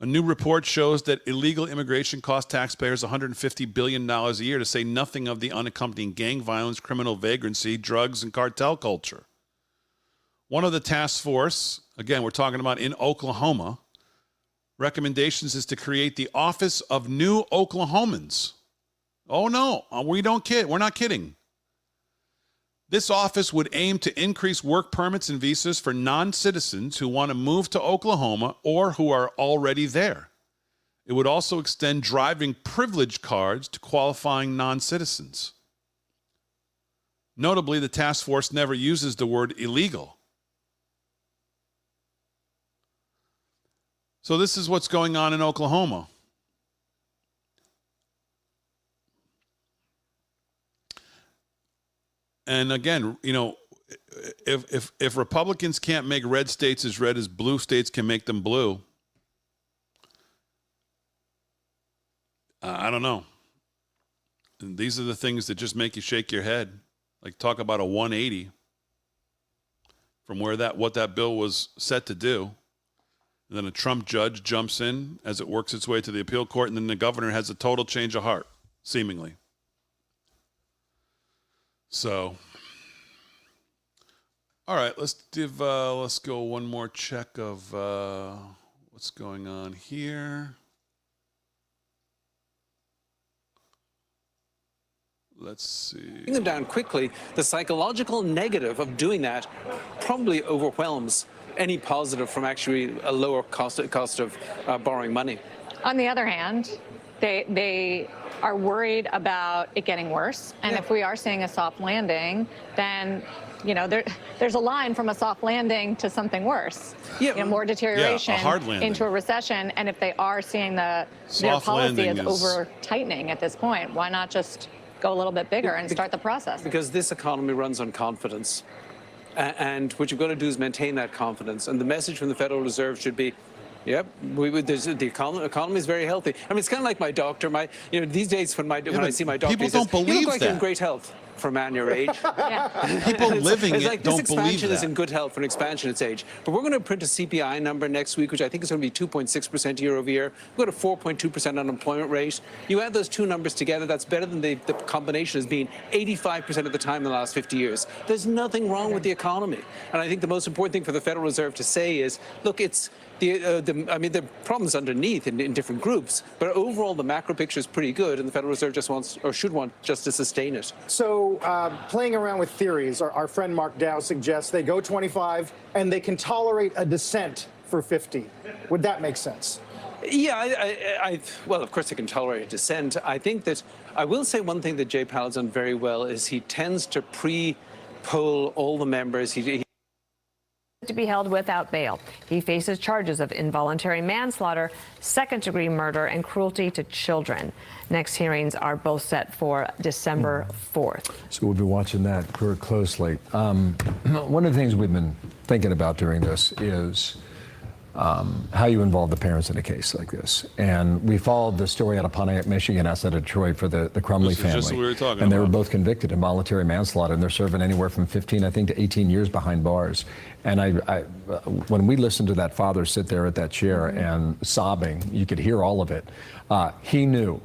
A new report shows that illegal immigration costs taxpayers $150 billion a year, to say nothing of the unaccompanied gang violence, criminal vagrancy, drugs, and cartel culture. One of the task force, again, we're talking about in Oklahoma, recommendations is to create the Office of New Oklahomans. Oh no, we don't kid. We're not kidding. This office would aim to increase work permits and visas for non-citizens who want to move to Oklahoma or who are already there. It would also extend driving privilege cards to qualifying non-citizens. Notably, the task force never uses the word illegal. So this is what's going on in Oklahoma. And again, you know, if Republicans can't make red states as red as blue states can make them blue, I don't know. And these are the things that just make you shake your head. Like, talk about a 180 from where what that bill was set to do. And then a Trump judge jumps in as it works its way to the appeal court, and then the governor has a total change of heart, seemingly. So, all right, let's go one more check of what's going on here. Let's see. Bring them down quickly. The psychological negative of doing that probably overwhelms any positive from actually a lower cost of borrowing money. On the other hand, they are worried about it getting worse. And if we are seeing a soft landing, then, you know, there's a line from a soft landing to something worse. Yeah. You know, more deterioration into a recession. And if they are seeing their policy is over tightening at this point, why not just go a little bit bigger and start the process? Because this economy runs on confidence. And what you've got to do is maintain that confidence. And the message from the Federal Reserve should be, yep, the economy is very healthy. I mean, it's kind of like my doctor. These days when I see my doctor, people don't believe you look like that. you're in great health for a man your age. People living it's it like don't this believe expansion that. is in good health for an expansion its age. But we're going to print a CPI number next week, which I think is going to be 2.6% year over year. We've got a 4.2% unemployment rate. You add those two numbers together, that's better than the combination has been 85% of the time in the last 50 years. There's nothing wrong with the economy. And I think the most important thing for the Federal Reserve to say is, look, it's the problems underneath in different groups, but overall the macro picture is pretty good, and the Federal Reserve just wants, or should want, just to sustain it. So playing around with theories, our friend Mark Dow suggests they go 25 and they can tolerate a descent for 50. Would that make sense? Yeah, well, of course, I can tolerate dissent. I think that I will say one thing that Jay Powell has done very well is he tends to pre-poll all the members. To be held without bail. He faces charges of involuntary manslaughter, second-degree murder, and cruelty to children. Next hearings are both set for December 4th. So we'll be watching that very closely. One of the things we've been thinking about during this is how you involve the parents in a case like this. And we followed the story out of Pontiac, Michigan, outside of Detroit for the Crumley family. Just what we were talking and they were about. both convicted of involuntary manslaughter, and they're serving anywhere from 15, I think, to 18 years behind bars. And when we listened to that father sit there at that chair and sobbing, you could hear all of it. He knew,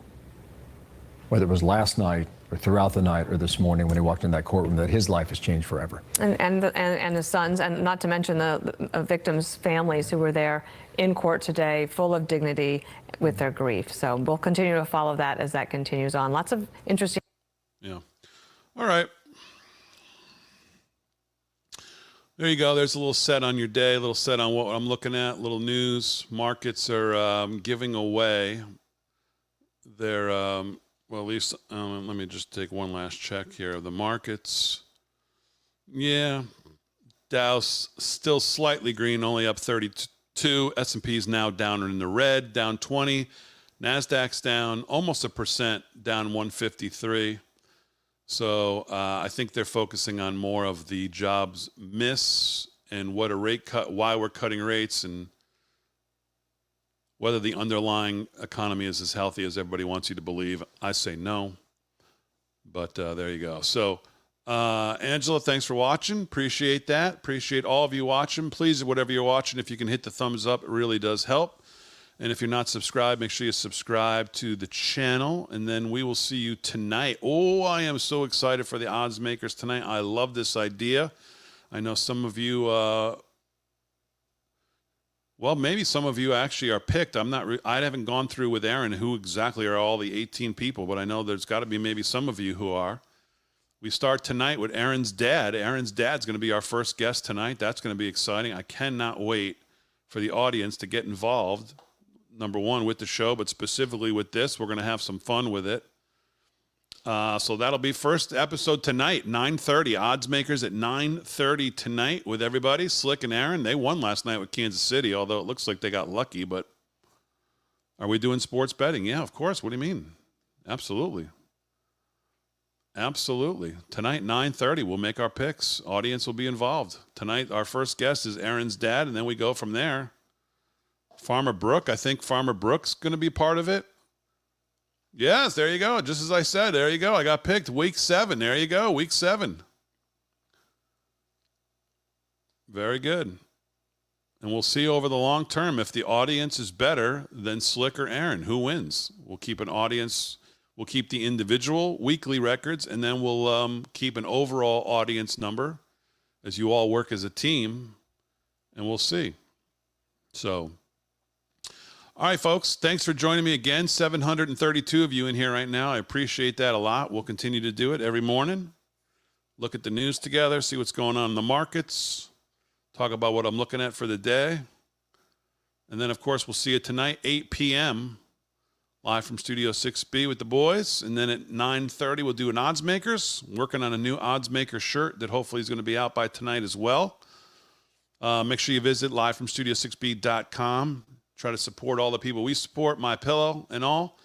whether it was last night or throughout the night or this morning when he walked in that courtroom, that his life has changed forever. And the sons, and not to mention the victims' families who were there in court today, full of dignity with their grief. So we'll continue to follow that as that continues on. Lots of interesting. Yeah. All right. There you go. There's a little set on your day, a little set on what I'm looking at, little news. Markets are giving away their, well, at least, let me just take one last check here. The markets, yeah, Dow's still slightly green, only up 32. S&P's now down in the red, down 20. NASDAQ's down almost 1%, down 153. So I think they're focusing on more of the jobs miss and what a rate cut, why we're cutting rates, and whether the underlying economy is as healthy as everybody wants you to believe. I say no, but there you go. So Angela, thanks for watching. Appreciate that. Appreciate all of you watching. Please, whatever you're watching, if you can hit the thumbs up, it really does help. And if you're not subscribed, make sure you subscribe to the channel, and then we will see you tonight. Oh, I am so excited for the odds makers tonight. I love this idea. I know some of you, well, maybe some of you actually are picked. I haven't gone through with Aaron who exactly are all the 18 people, but I know there's got to be maybe some of you who are. We start tonight with Aaron's dad. Aaron's dad's going to be our first guest tonight. That's going to be exciting. I cannot wait for the audience to get involved. Number one, with the show, but specifically with this. We're going to have some fun with it. So that'll be first episode tonight, 9:30. Odds makers at 9:30 tonight with everybody. Slick and Aaron, they won last night with Kansas City, although it looks like they got lucky. But are we doing sports betting? Yeah, of course. What do you mean? Absolutely. Absolutely. Tonight, 9:30, we'll make our picks. Audience will be involved. Tonight, our first guest is Aaron's dad, and then we go from there. Farmer Brook, I think Farmer Brook's going to be part of it. Yes, there you go. Just as I said, there you go. I got picked. Week 7. There you go. Week 7. Very good. And we'll see over the long term if the audience is better than Slick or Aaron. Who wins? We'll keep an audience. We'll keep the individual weekly records, and then we'll keep an overall audience number as you all work as a team, and we'll see. So, all right, folks, thanks for joining me again. 732 of you in here right now. I appreciate that a lot. We'll continue to do it every morning. Look at the news together, see what's going on in the markets, talk about what I'm looking at for the day. And then, of course, we'll see you tonight, 8 p.m., live from Studio 6B with the boys. And then at 9:30, we'll do an odds makers. Working on a new odds maker shirt that hopefully is going to be out by tonight as well. Make sure you visit livefromstudio6b.com. Try to support all the people we support, My Pillow and all.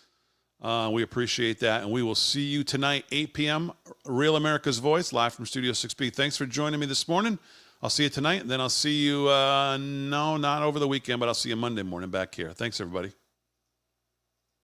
We appreciate that. And we will see you tonight, 8 p.m., Real America's Voice, live from Studio 6B. Thanks for joining me this morning. I'll see you tonight, and then I'll see you, no, not over the weekend, but I'll see you Monday morning back here. Thanks, everybody.